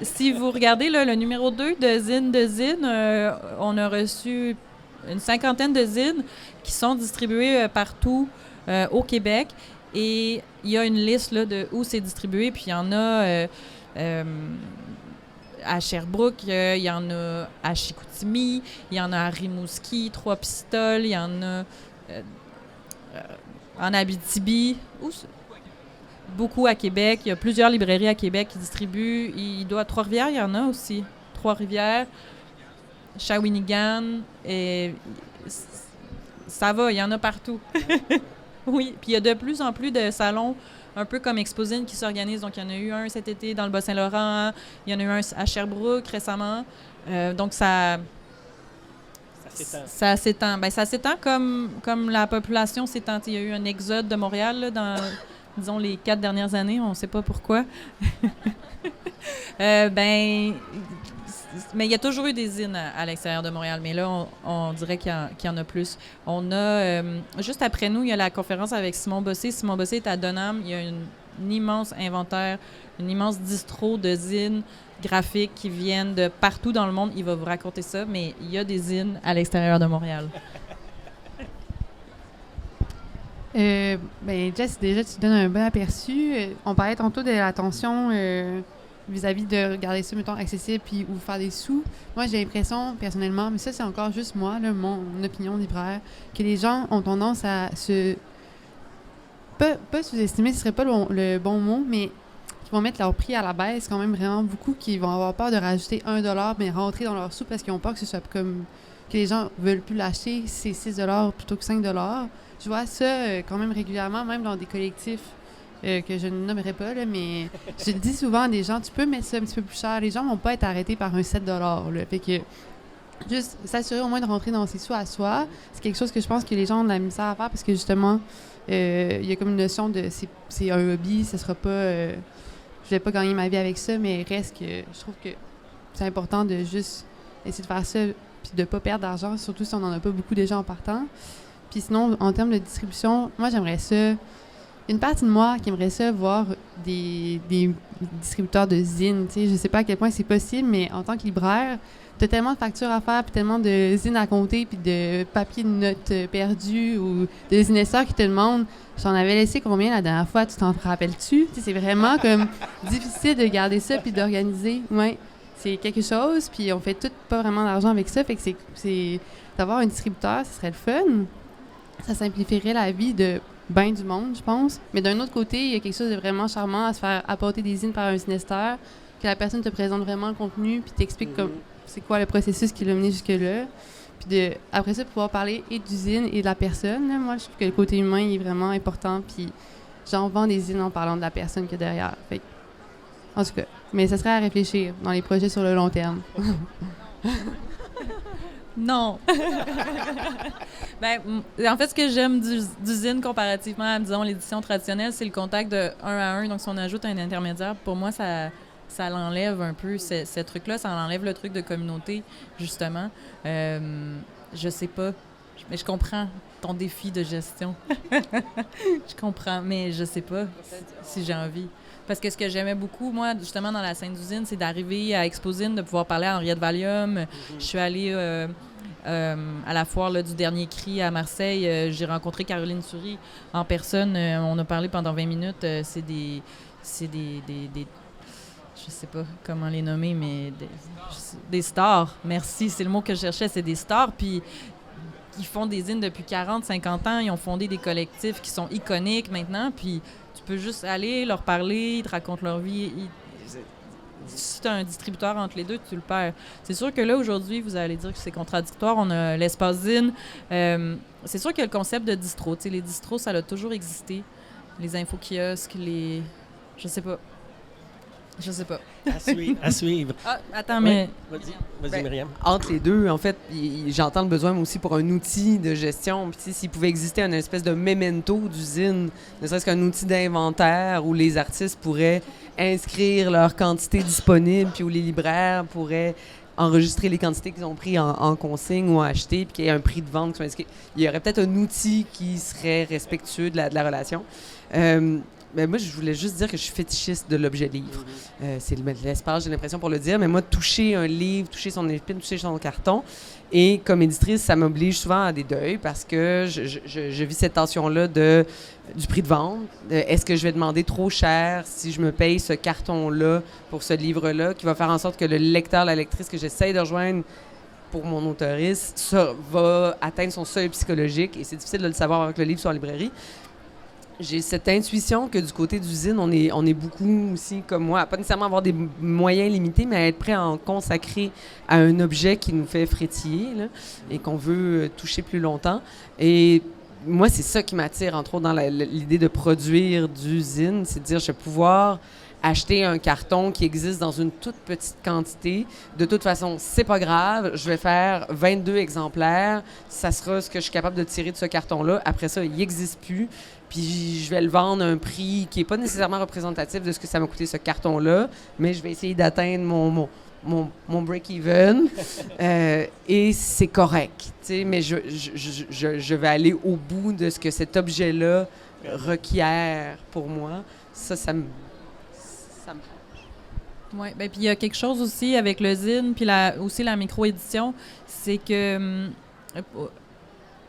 Si vous regardez là, le numéro 2 de Zine, on a reçu une 50aine de zines qui sont distribuées partout au Québec. Et il y a une liste là, de où c'est distribué. Puis il y en a à Sherbrooke, il y en a à Chicoutimi, il y en a à Rimouski, Trois-Pistoles, il y en a en Abitibi, beaucoup à Québec. Il y a plusieurs librairies à Québec qui distribuent. À Trois-Rivières, il y en a aussi. Trois-Rivières, Shawinigan, et ça va, il y en a partout. Oui, puis il y a de plus en plus de salons un peu comme Exposine qui s'organise. Donc, il y en a eu un cet été dans le Bas-Saint-Laurent, il y en a eu un à Sherbrooke récemment. Donc, ça s'étend. Ben, ça s'étend comme la population s'étend. Il y a eu un exode de Montréal là, dans, disons, les 4 dernières années. On ne sait pas pourquoi. Mais il y a toujours eu des zines à l'extérieur de Montréal. Mais là, on dirait qu'il y en a plus. On a, juste après nous, il y a la conférence avec Simon Bossé. Simon Bossé est à Donham. Il y a un immense inventaire, une immense distro de zines graphiques qui viennent de partout dans le monde. Il va vous raconter ça, mais il y a des zines à l'extérieur de Montréal. Jess, déjà, tu donnes un bon aperçu. On parlait tantôt de l'attention vis-à-vis de regarder ça, mettons, accessible puis ou faire des sous. Moi, j'ai l'impression, personnellement, mais ça, c'est encore juste moi, là, mon opinion libraire, que les gens ont tendance à se... Pas sous-estimer, ce serait pas le bon mot, mais qui vont mettre leur prix à la baisse quand même vraiment beaucoup, qui vont avoir peur de rajouter $1, mais rentrer dans leur sous parce qu'ils ont peur que ce soit comme... que les gens veulent plus l'acheter, c'est $6 plutôt que $5. Je vois ça quand même régulièrement, même dans des collectifs que je ne nommerai pas, là, mais je dis souvent à des gens, tu peux mettre ça un petit peu plus cher. Les gens vont pas être arrêtés par un $7. Là. Fait que juste s'assurer au moins de rentrer dans ses sous à soi, c'est quelque chose que je pense que les gens ont de la misère à faire parce que justement, il y a comme une notion de c'est un hobby, ce sera pas... je vais pas gagner ma vie avec ça, mais reste que je trouve que c'est important de juste essayer de faire ça puis de pas perdre d'argent, surtout si on n'en a pas beaucoup déjà en partant. Puis sinon, en termes de distribution, moi, j'aimerais ça... Une partie de moi qui aimerait ça voir des distributeurs de zines. Tu sais, je sais pas à quel point c'est possible, mais en tant que libraire, t'as tellement de factures à faire, puis tellement de zines à compter, puis de papiers de notes perdus ou de zinesteurs qui te demandent « J'en avais laissé combien la dernière fois? Tu t'en rappelles-tu? » Tu sais, c'est vraiment comme difficile de garder ça puis d'organiser. Ouais, c'est quelque chose, puis on fait tout pas vraiment d'argent avec ça. Fait que c'est d'avoir un distributeur, ce serait le fun. Ça simplifierait la vie de bien du monde, je pense. Mais d'un autre côté, il y a quelque chose de vraiment charmant à se faire apporter des zines par un zinesteur, que la personne te présente vraiment le contenu, puis t'explique comme c'est quoi le processus qui l'a mené jusque-là. Puis après ça, pouvoir parler et du zine et de la personne. Là, moi, je trouve que le côté humain est vraiment important, puis j'en vends des zines en parlant de la personne qu'il y a derrière. Fait, en tout cas, mais ça serait à réfléchir dans les projets sur le long terme. Non. En fait, ce que j'aime du zine comparativement à, disons, l'édition traditionnelle, c'est le contact de 1 à 1. Donc, si on ajoute un intermédiaire, pour moi, ça l'enlève un peu, ce truc-là. Ça enlève le truc de communauté, justement. Je sais pas, mais je comprends ton défi de gestion. Je comprends, mais je sais pas si j'ai envie. Parce que ce que j'aimais beaucoup, moi, justement, dans la scène d'usine, c'est d'arriver à Exposine, de pouvoir parler à Henriette Valium. Je suis allée à la foire là, du Dernier Cri à Marseille. J'ai rencontré Caroline Thury en personne. On a parlé pendant 20 minutes. C'est des je sais pas comment les nommer, mais des stars. Merci, c'est le mot que je cherchais. C'est des stars. Puis ils font des zines depuis 40, 50 ans. Ils ont fondé des collectifs qui sont iconiques maintenant. Puis tu peux juste aller, leur parler, ils te racontent leur vie. Si tu as un distributeur entre les deux, tu le perds. C'est sûr que là, aujourd'hui, vous allez dire que c'est contradictoire. On a l'espace zine. C'est sûr qu'il y a le concept de distro. Tu sais, les distros, ça a toujours existé. Les infokiosques, Je sais pas. À suivre. Ah, attends, mais... Vas-y, Myriam. Entre les deux, en fait, j'entends le besoin aussi pour un outil de gestion. Puis, s'il pouvait exister une espèce de memento d'usine, ne serait-ce qu'un outil d'inventaire où les artistes pourraient inscrire leur quantité disponible, puis où les libraires pourraient enregistrer les quantités qu'ils ont pris en consigne ou acheté, puis qu'il y ait un prix de vente qui soit inscrit. Il y aurait peut-être un outil qui serait respectueux de la relation. Ben moi, je voulais juste dire que je suis fétichiste de l'objet livre. C'est l'espace, j'ai l'impression, pour le dire. Mais moi, toucher un livre, toucher son épine, toucher son carton, et comme éditrice, ça m'oblige souvent à des deuils parce que je vis cette tension-là du prix de vente. Est-ce que je vais demander trop cher si je me paye ce carton-là pour ce livre-là, qui va faire en sorte que le lecteur, la lectrice que j'essaye de rejoindre pour mon autoriste, ça va atteindre son seuil psychologique, et c'est difficile de le savoir avant que le livre soit en librairie. J'ai cette intuition que du côté d'usine, on est beaucoup aussi comme moi, à pas nécessairement avoir des moyens limités, mais à être prêt à en consacrer à un objet qui nous fait frétiller là, et qu'on veut toucher plus longtemps. Et moi, c'est ça qui m'attire, entre autres, dans l'idée de produire du zine, c'est de dire, je vais pouvoir acheter un carton qui existe dans une toute petite quantité. De toute façon, c'est pas grave, je vais faire 22 exemplaires, ça sera ce que je suis capable de tirer de ce carton-là. Après ça, il n'existe plus, puis je vais le vendre à un prix qui n'est pas nécessairement représentatif de ce que ça m'a coûté ce carton-là, mais je vais essayer d'atteindre mon break-even et c'est correct, mais je vais aller au bout de ce que cet objet-là requiert pour moi. Ça me Oui, ben puis il y a quelque chose aussi avec le zine, puis aussi la micro-édition, c'est que,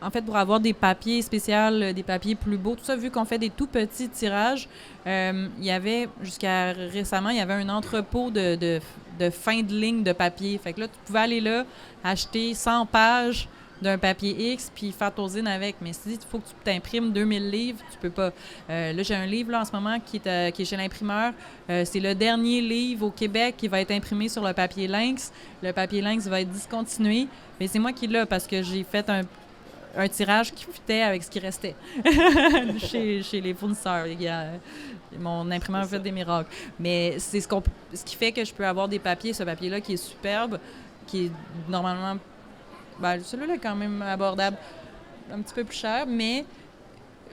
en fait, pour avoir des papiers spéciaux, des papiers plus beaux, tout ça, vu qu'on fait des tout petits tirages, il y avait, jusqu'à récemment, il y avait un entrepôt de fin de ligne de papier. Fait que là, tu pouvais aller là, acheter 100 pages d'un papier X, puis faire ton zine avec. Mais si il faut que tu t'imprimes 2000 livres, tu peux pas. Là, j'ai un livre là, en ce moment qui est chez l'imprimeur. C'est le dernier livre au Québec qui va être imprimé sur le papier Lynx. Le papier Lynx va être discontinué. Mais c'est moi qui l'ai parce que j'ai fait un tirage qui fitait avec ce qui restait chez les fournisseurs. Mon imprimeur a fait des miracles. Mais c'est ce qui fait que je peux avoir des papiers, ce papier-là qui est superbe, qui est normalement... Ben, celui-là est quand même abordable, un petit peu plus cher, mais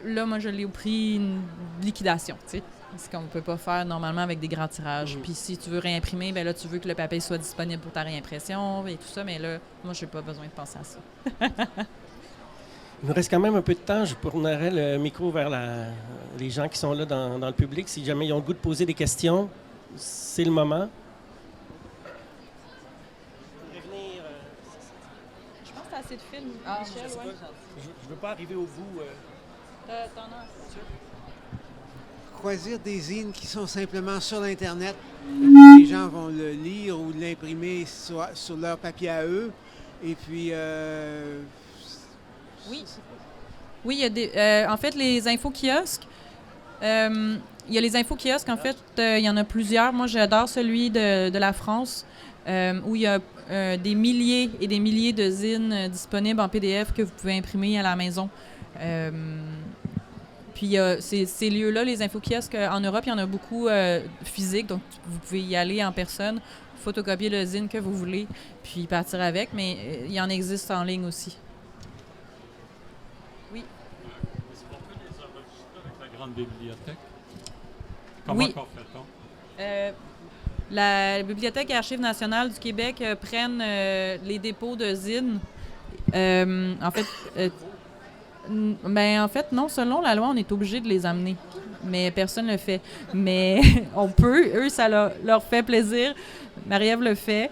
là, moi, je l'ai au prix de liquidation, tu sais. Ce qu'on ne peut pas faire normalement avec des grands tirages. Puis si tu veux réimprimer, ben là, tu veux que le papier soit disponible pour ta réimpression et tout ça, mais là, moi, je n'ai pas besoin de penser à ça. Il nous reste quand même un peu de temps. Je tournerai le micro vers les gens qui sont là dans le public. Si jamais ils ont le goût de poser des questions, c'est le moment. Je pense que t'as assez de films, Michel, ouais. Je ne veux pas arriver au bout. T'en as. Choisir des zines qui sont simplement sur l'Internet. Les gens vont le lire ou l'imprimer sur leur papier à eux. Et puis... Oui. Oui, il y a en fait, les info-kiosques. Il y a les info-kiosques, en fait, il y en a plusieurs. Moi, j'adore celui de la France, où il y a des milliers et des milliers de zines disponibles en PDF que vous pouvez imprimer à la maison. Puis il y a ces lieux-là, les info-kiosques, en Europe, il y en a beaucoup physiques, donc vous pouvez y aller en personne, photocopier le zine que vous voulez, puis partir avec, mais il y en existe en ligne aussi. Oui. Est-ce qu'on peut les enregistrer avec la grande bibliothèque? Comment Oui. fait-on? La Bibliothèque et Archives nationales du Québec prennent les dépôts de zines. En fait, non, selon la loi, on est obligé de les amener. Mais personne ne le fait. Mais on peut. Eux, ça leur fait plaisir. Marie-Ève le fait.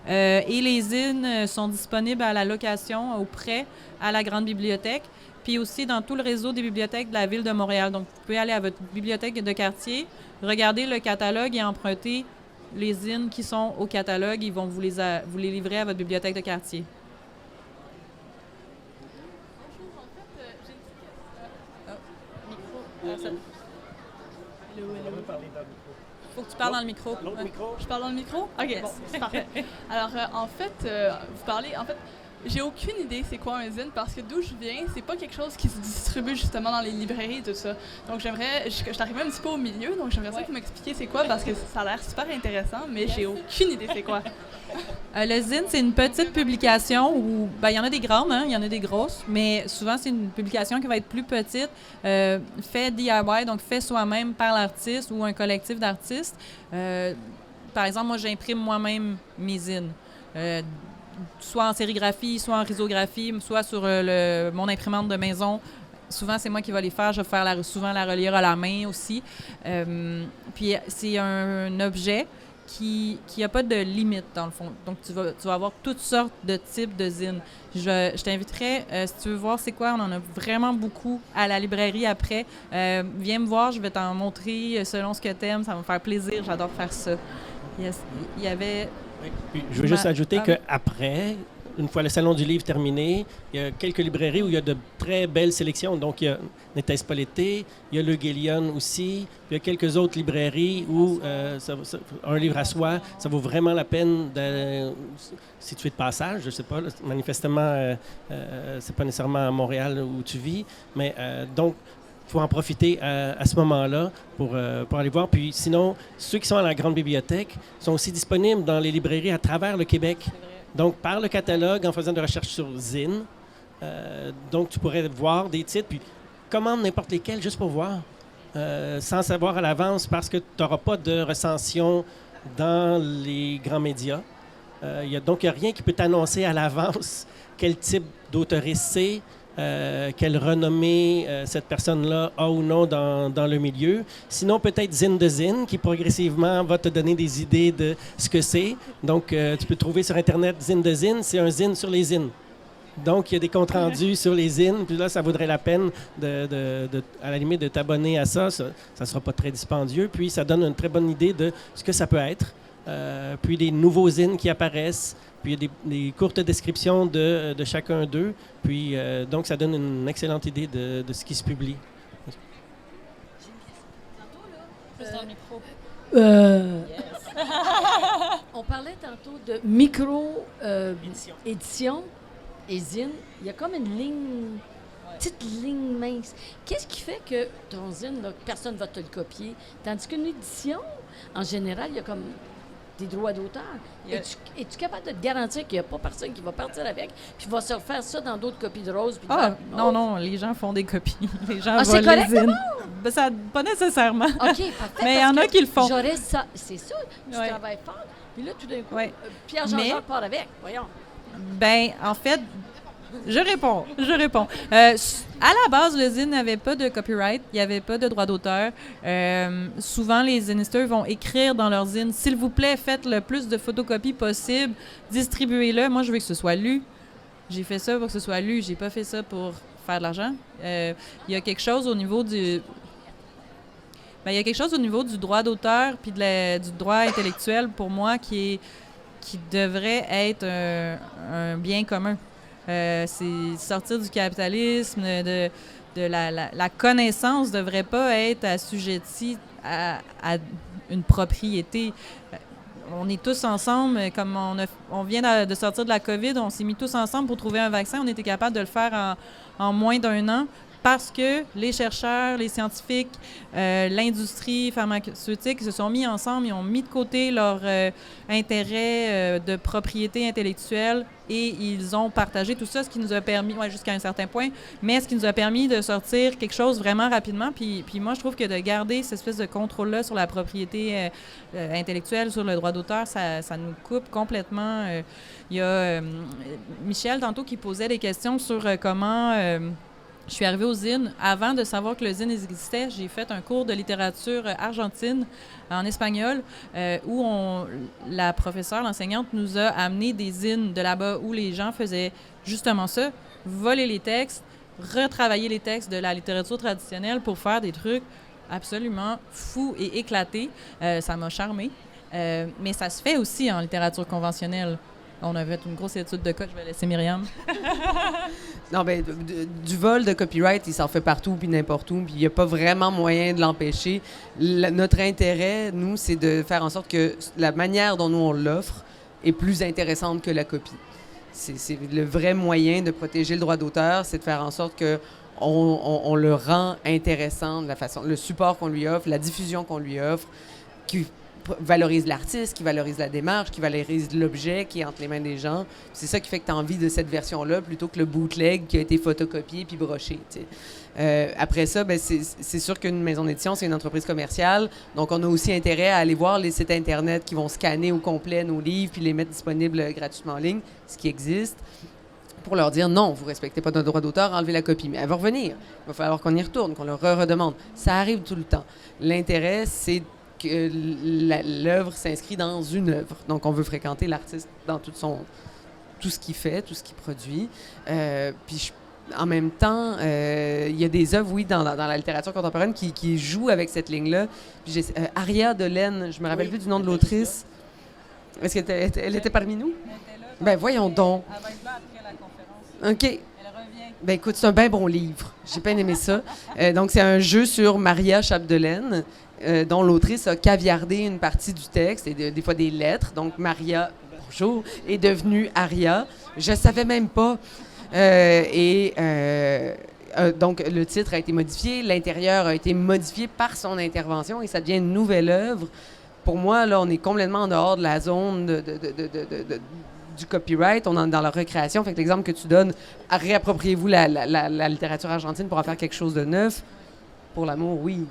Et les zines sont disponibles à la location, au prêt, à la Grande Bibliothèque, puis aussi dans tout le réseau des bibliothèques de la Ville de Montréal. Donc, vous pouvez aller à votre bibliothèque de quartier, regarder le catalogue et emprunter les zines qui sont au catalogue. Ils vont vous les livrer à votre bibliothèque de quartier. Faut que tu parles dans le micro. L'autre micro? Je parle dans le micro? OK, bon, c'est parfait. Alors, en fait, vous parlez... En fait, j'ai aucune idée c'est quoi un zine parce que d'où je viens, c'est pas quelque chose qui se distribue justement dans les librairies et tout ça. Donc, je suis arrivée un petit peu au milieu, donc j'aimerais ça que vous m'expliquiez c'est quoi parce que ça a l'air super intéressant, mais j'ai aucune idée c'est quoi. Le zine, c'est une petite publication où, il y en a des grandes, il y en a des grosses, mais souvent, c'est une publication qui va être plus petite, fait DIY, donc fait soi-même par l'artiste ou un collectif d'artistes. Par exemple, moi, j'imprime moi-même mes zines, soit en sérigraphie, soit en risographie, soit sur mon imprimante de maison. Souvent, c'est moi qui vais les faire. Je vais faire souvent la relire à la main aussi. Puis, c'est un objet qui n'a pas de limite, dans le fond. Donc, tu vas avoir toutes sortes de types de zines. Je t'inviterais, si tu veux voir c'est quoi, on en a vraiment beaucoup à la librairie après. Viens me voir, je vais t'en montrer selon ce que tu aimes. Ça va me faire plaisir. J'adore faire ça. Il y avait... Oui. Puis, je veux juste ajouter qu'après, une fois le salon du livre terminé, il y a quelques librairies où il y a de très belles sélections. Donc, il y a N'était-ce pas l'été, il y a le Guélion aussi, puis il y a quelques autres librairies où un livre à soi, ça vaut vraiment la peine si tu es de passage, je ne sais pas, là, manifestement, c'est pas nécessairement à Montréal où tu vis, mais donc, il faut en profiter à ce moment-là pour aller voir. Puis sinon, ceux qui sont à la grande bibliothèque sont aussi disponibles dans les librairies à travers le Québec. Donc, par le catalogue, en faisant des recherches sur Zine, donc tu pourrais voir des titres, puis commande n'importe lesquels juste pour voir, sans savoir à l'avance, parce que tu n'auras pas de recension dans les grands médias. Donc, il n'y a rien qui peut t'annoncer à l'avance quel type d'autoriste c'est, quelle renommée cette personne-là a ou non dans le milieu. Sinon, peut-être Zine de Zine, qui progressivement va te donner des idées de ce que c'est. Donc, tu peux trouver sur Internet Zine de Zine, c'est un zine sur les zines. Donc, il y a des comptes rendus sur les zines, puis là, ça vaudrait la peine, à la limite, de t'abonner à ça. Ça ne sera pas très dispendieux, puis ça donne une très bonne idée de ce que ça peut être. Puis des nouveaux zines qui apparaissent, puis il y a des courtes descriptions de chacun d'eux. Puis donc, ça donne une excellente idée de ce qui se publie. On parlait tantôt de micro-édition et zine. Il y a comme une ligne, petite ligne mince. Qu'est-ce qui fait que ton zine, là, personne ne va te le copier? Tandis qu'une édition, en général, il y a comme des droits d'auteur. Es-tu capable de te garantir qu'il n'y a pas personne qui va partir avec puis va se refaire ça dans d'autres copies de Rose? Non, les gens font des copies. Les gens c'est volent correct, les zines. Ben, ça, pas nécessairement. OK, parfait. Mais il y en a qui le font. J'aurais ça. C'est ça. Tu travailles fort. Puis là, tout d'un coup, Pierre Jean-Jacques part avec. Voyons. Ben, en fait, je réponds. À la base, le zine n'avait pas de copyright, il n'y avait pas de droit d'auteur. Souvent, les zinisters vont écrire dans leur zine, s'il vous plaît, faites le plus de photocopies possible, distribuez-le. Moi, je veux que ce soit lu. J'ai fait ça pour que ce soit lu. J'ai pas fait ça pour faire de l'argent. Il y a quelque chose au niveau du... il y a quelque chose au niveau du droit d'auteur puis du droit intellectuel, pour moi, qui devrait être un bien commun. C'est sortir du capitalisme, de la connaissance ne devrait pas être assujettie à une propriété. On est tous ensemble, comme on vient de sortir de la COVID, on s'est mis tous ensemble pour trouver un vaccin. On était capable de le faire en moins d'1 an. Parce que les chercheurs, les scientifiques, l'industrie pharmaceutique se sont mis ensemble, ils ont mis de côté leur intérêt de propriété intellectuelle et ils ont partagé tout ça, ce qui nous a permis, jusqu'à un certain point, mais ce qui nous a permis de sortir quelque chose vraiment rapidement. Puis moi, je trouve que de garder cette espèce de contrôle-là sur la propriété intellectuelle, sur le droit d'auteur, ça nous coupe complètement. Il y a Michel, tantôt, qui posait des questions sur comment... je suis arrivée au zine. Avant de savoir que le zine existait, j'ai fait un cours de littérature argentine en espagnol où la professeure, l'enseignante, nous a amené des zines de là-bas où les gens faisaient justement ça, voler les textes, retravailler les textes de la littérature traditionnelle pour faire des trucs absolument fous et éclatés. Ça m'a charmée. Mais ça se fait aussi en littérature conventionnelle. On a fait une grosse étude de cas, je vais laisser Myriam. Non, ben, du vol de copyright, il s'en fait partout, puis n'importe où, puis il n'y a pas vraiment moyen de l'empêcher. Notre intérêt, nous, c'est de faire en sorte que la manière dont nous on l'offre est plus intéressante que la copie. C'est le vrai moyen de protéger le droit d'auteur, c'est de faire en sorte que on le rend intéressant de la façon, le support qu'on lui offre, la diffusion qu'on lui offre, qui valorise l'artiste, qui valorise la démarche, qui valorise l'objet qui est entre les mains des gens. C'est ça qui fait que tu as envie de cette version-là plutôt que le bootleg qui a été photocopié puis broché. Après ça, ben, c'est sûr qu'une maison d'édition, c'est une entreprise commerciale. Donc, on a aussi intérêt à aller voir les sites Internet qui vont scanner au complet nos livres puis les mettre disponibles gratuitement en ligne, ce qui existe, pour leur dire non, vous ne respectez pas notre droit d'auteur, enlevez la copie. Mais elle va revenir. Il va falloir qu'on y retourne, qu'on le redemande. Ça arrive tout le temps. L'intérêt, c'est que l'œuvre s'inscrit dans une œuvre. Donc, on veut fréquenter l'artiste dans tout ce qu'il fait, tout ce qu'il produit. Puis, en même temps, il y a des œuvres, oui, dans la littérature contemporaine qui jouent avec cette ligne-là. Puis Aria de Laine, je me rappelle plus du nom de l'autrice. Est-ce qu'elle était parmi nous? Ben voyons donc. Elle va être là après la conférence. OK. Elle revient. Ben écoute, c'est un bien bon livre. J'ai bien aimé ça. Donc, c'est un jeu sur Maria Chapdelaine, dont l'autrice a caviardé une partie du texte et des fois des lettres. Donc, Maria, bonjour, est devenue Aria. Je ne savais même pas. Donc, le titre a été modifié, l'intérieur a été modifié par son intervention et ça devient une nouvelle œuvre. Pour moi, là, on est complètement en dehors de la zone du copyright, on est dans la recréation. Fait que l'exemple que tu donnes, réappropriez-vous la littérature argentine pour en faire quelque chose de neuf. Pour l'amour, oui.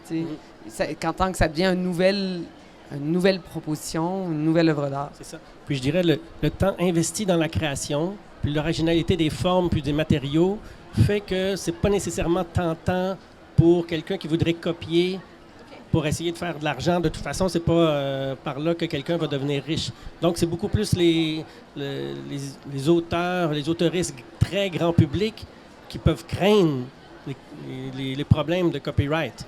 Tant que ça devient une nouvelle proposition, une nouvelle œuvre d'art. C'est ça. Puis je dirais le temps investi dans la création, puis l'originalité des formes puis des matériaux fait que c'est pas nécessairement tentant pour quelqu'un qui voudrait copier pour essayer de faire de l'argent. De toute façon, c'est pas par là que quelqu'un va devenir riche. Donc, c'est beaucoup plus les auteurs, les autoristes très grand public qui peuvent craindre les problèmes de copyright.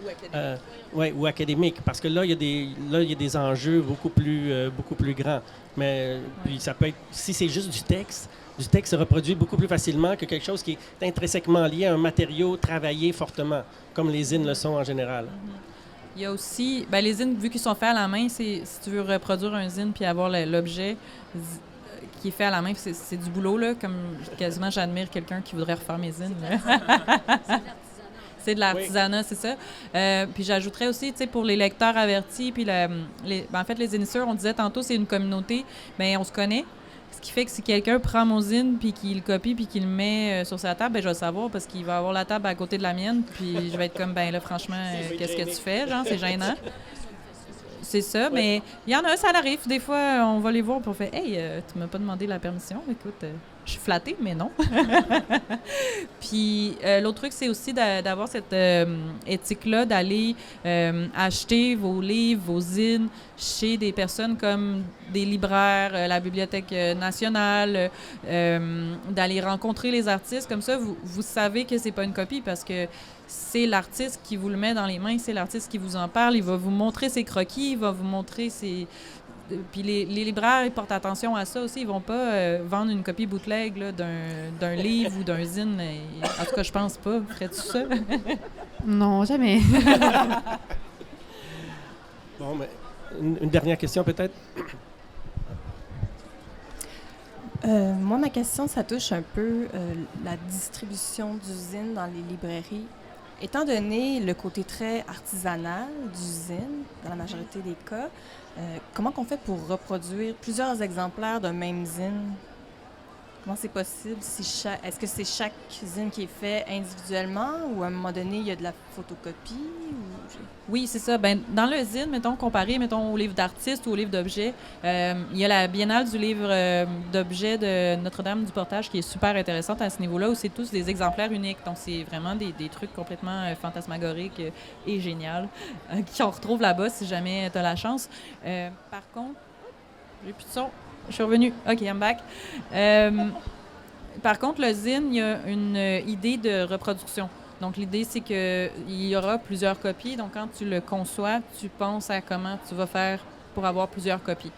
Ou académiques. Parce que là, il y a des enjeux beaucoup plus grands. Mais puis ça peut être, si c'est juste du texte se reproduit beaucoup plus facilement que quelque chose qui est intrinsèquement lié à un matériau travaillé fortement, comme les zines le sont en général. Il y a aussi, les zines, vu qu'ils sont faits à la main, si tu veux reproduire un zine puis avoir l'objet qui est fait à la main, c'est du boulot, là, comme quasiment j'admire quelqu'un qui voudrait refaire mes zines. C'est de l'artisanat, oui. C'est ça. Puis j'ajouterais aussi, tu sais, pour les lecteurs avertis, puis en fait, les éditeurs, on disait tantôt, c'est une communauté, bien, on se connaît. Ce qui fait que si quelqu'un prend mon zine, puis qu'il le copie, puis qu'il le met sur sa table, bien, je vais le savoir parce qu'il va avoir la table à côté de la mienne, puis je vais être comme, ben là, franchement, qu'est-ce que tu fais, genre, c'est gênant. C'est ça, oui. Mais il y en a, ça arrive. Des fois, on va les voir, puis on fait, hey, tu m'as pas demandé la permission, écoute, je suis flattée, mais non. Puis l'autre truc, c'est aussi d'avoir cette éthique-là, d'aller acheter vos livres, vos zines chez des personnes comme des libraires, la Bibliothèque nationale, d'aller rencontrer les artistes. Comme ça, vous savez que c'est pas une copie parce que c'est l'artiste qui vous le met dans les mains, c'est l'artiste qui vous en parle, il va vous montrer ses croquis, il va vous montrer ses... Puis les libraires, ils portent attention à ça aussi. Ils vont pas vendre une copie bootleg là, d'un livre ou d'un zine. En tout cas, je pense pas. Ferais-tu ça? Non, jamais. Bon, mais une dernière question peut-être? Moi, ma question, ça touche un peu la distribution du zine dans les librairies. Étant donné le côté très artisanal du zine, dans la majorité des cas, comment on fait pour reproduire plusieurs exemplaires d'un même zine? Comment c'est possible? Est-ce que c'est chaque zine qui est fait individuellement ou à un moment donné, il y a de la photocopie? Oui, c'est ça. Ben, dans le zine, mettons, comparé au livre d'artiste ou au livre d'objet, il y a la Biennale du livre d'objet de Notre-Dame du Portage qui est super intéressante à ce niveau-là, où c'est tous des exemplaires uniques. Donc, c'est vraiment des trucs complètement fantasmagoriques et géniaux qu'on retrouve là-bas si jamais tu as la chance. Par contre, j'ai plus de son. Je suis revenue. OK, I'm back. Par contre, le zine, il y a une idée de reproduction. Donc, l'idée, c'est qu'il y aura plusieurs copies. Donc, quand tu le conçois, tu penses à comment tu vas faire pour avoir plusieurs copies.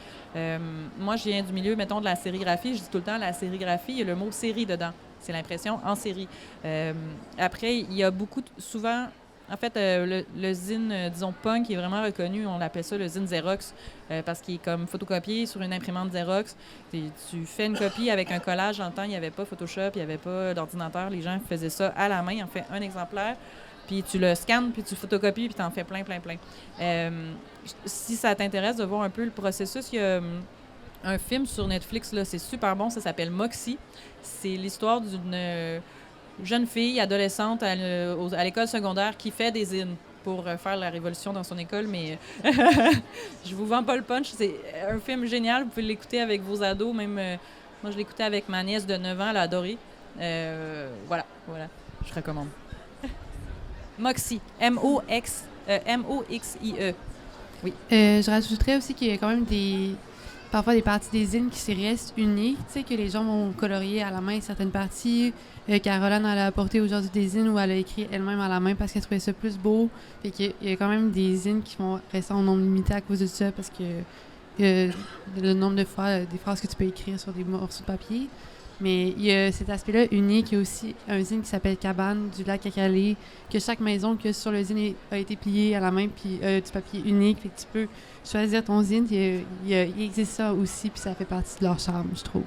Moi, je viens du milieu, mettons, de la sérigraphie. Je dis tout le temps, la sérigraphie, il y a le mot « série » dedans. C'est l'impression en série. Après, il y a souvent... En fait, le zine, disons, punk, qui est vraiment reconnu, on appelle ça le zine Xerox, parce qu'il est comme photocopié sur une imprimante Xerox. Tu fais une copie avec un collage. Dans le temps, il n'y avait pas Photoshop, il n'y avait pas d'ordinateur. Les gens faisaient ça à la main, en fait un exemplaire, puis tu le scannes, puis tu photocopies, puis tu en fais plein. Si ça t'intéresse de voir un peu le processus, il y a un film sur Netflix, là, c'est super bon, ça s'appelle Moxie. C'est l'histoire d'une... jeune fille, adolescente à l'école secondaire qui fait des zines pour faire la révolution dans son école, mais je vous vends pas le punch. C'est un film génial, vous pouvez l'écouter avec vos ados, même moi je l'écoutais avec ma nièce de 9 ans, elle a adoré. Voilà, je recommande. Moxie, M-O-X-I-E. Oui. Je rajouterais aussi qu'il y a quand même parfois des parties des zines qui restent uniques, tu sais, que les gens vont colorier à la main certaines parties. Caroline, elle a apporté aujourd'hui des zines où elle a écrit elle-même à la main parce qu'elle trouvait ça plus beau. Fait qu'il y a quand même des zines qui vont rester en nombre limité à cause de ça parce que le nombre de fois, des phrases que tu peux écrire sur des morceaux de papier. Mais il y a cet aspect-là unique. Il y a aussi un zine qui s'appelle Cabane du lac à Calais, que chaque maison que sur le zine a été pliée à la main, puis du papier unique. Fait que tu peux choisir ton zine. Il existe ça aussi, puis ça fait partie de leur charme, je trouve.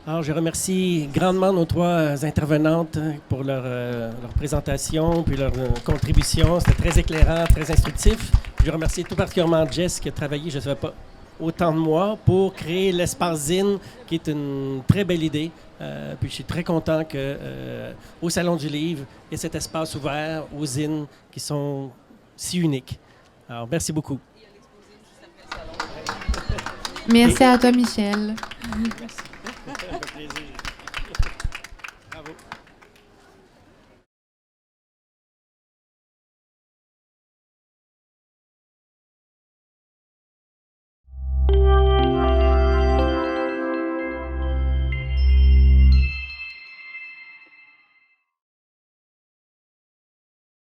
Alors, je remercie grandement nos 3 intervenantes pour leur présentation puis leur contribution. C'était très éclairant, très instructif. Je remercie tout particulièrement Jess qui a travaillé, je ne savais pas, autant de mois pour créer l'espace Zine, qui est une très belle idée. Puis je suis très content qu'au Salon du Livre, il y ait cet espace ouvert aux Zines qui sont si uniques. Alors, merci beaucoup. Merci à toi, Michel. Merci. Ça fait plaisir.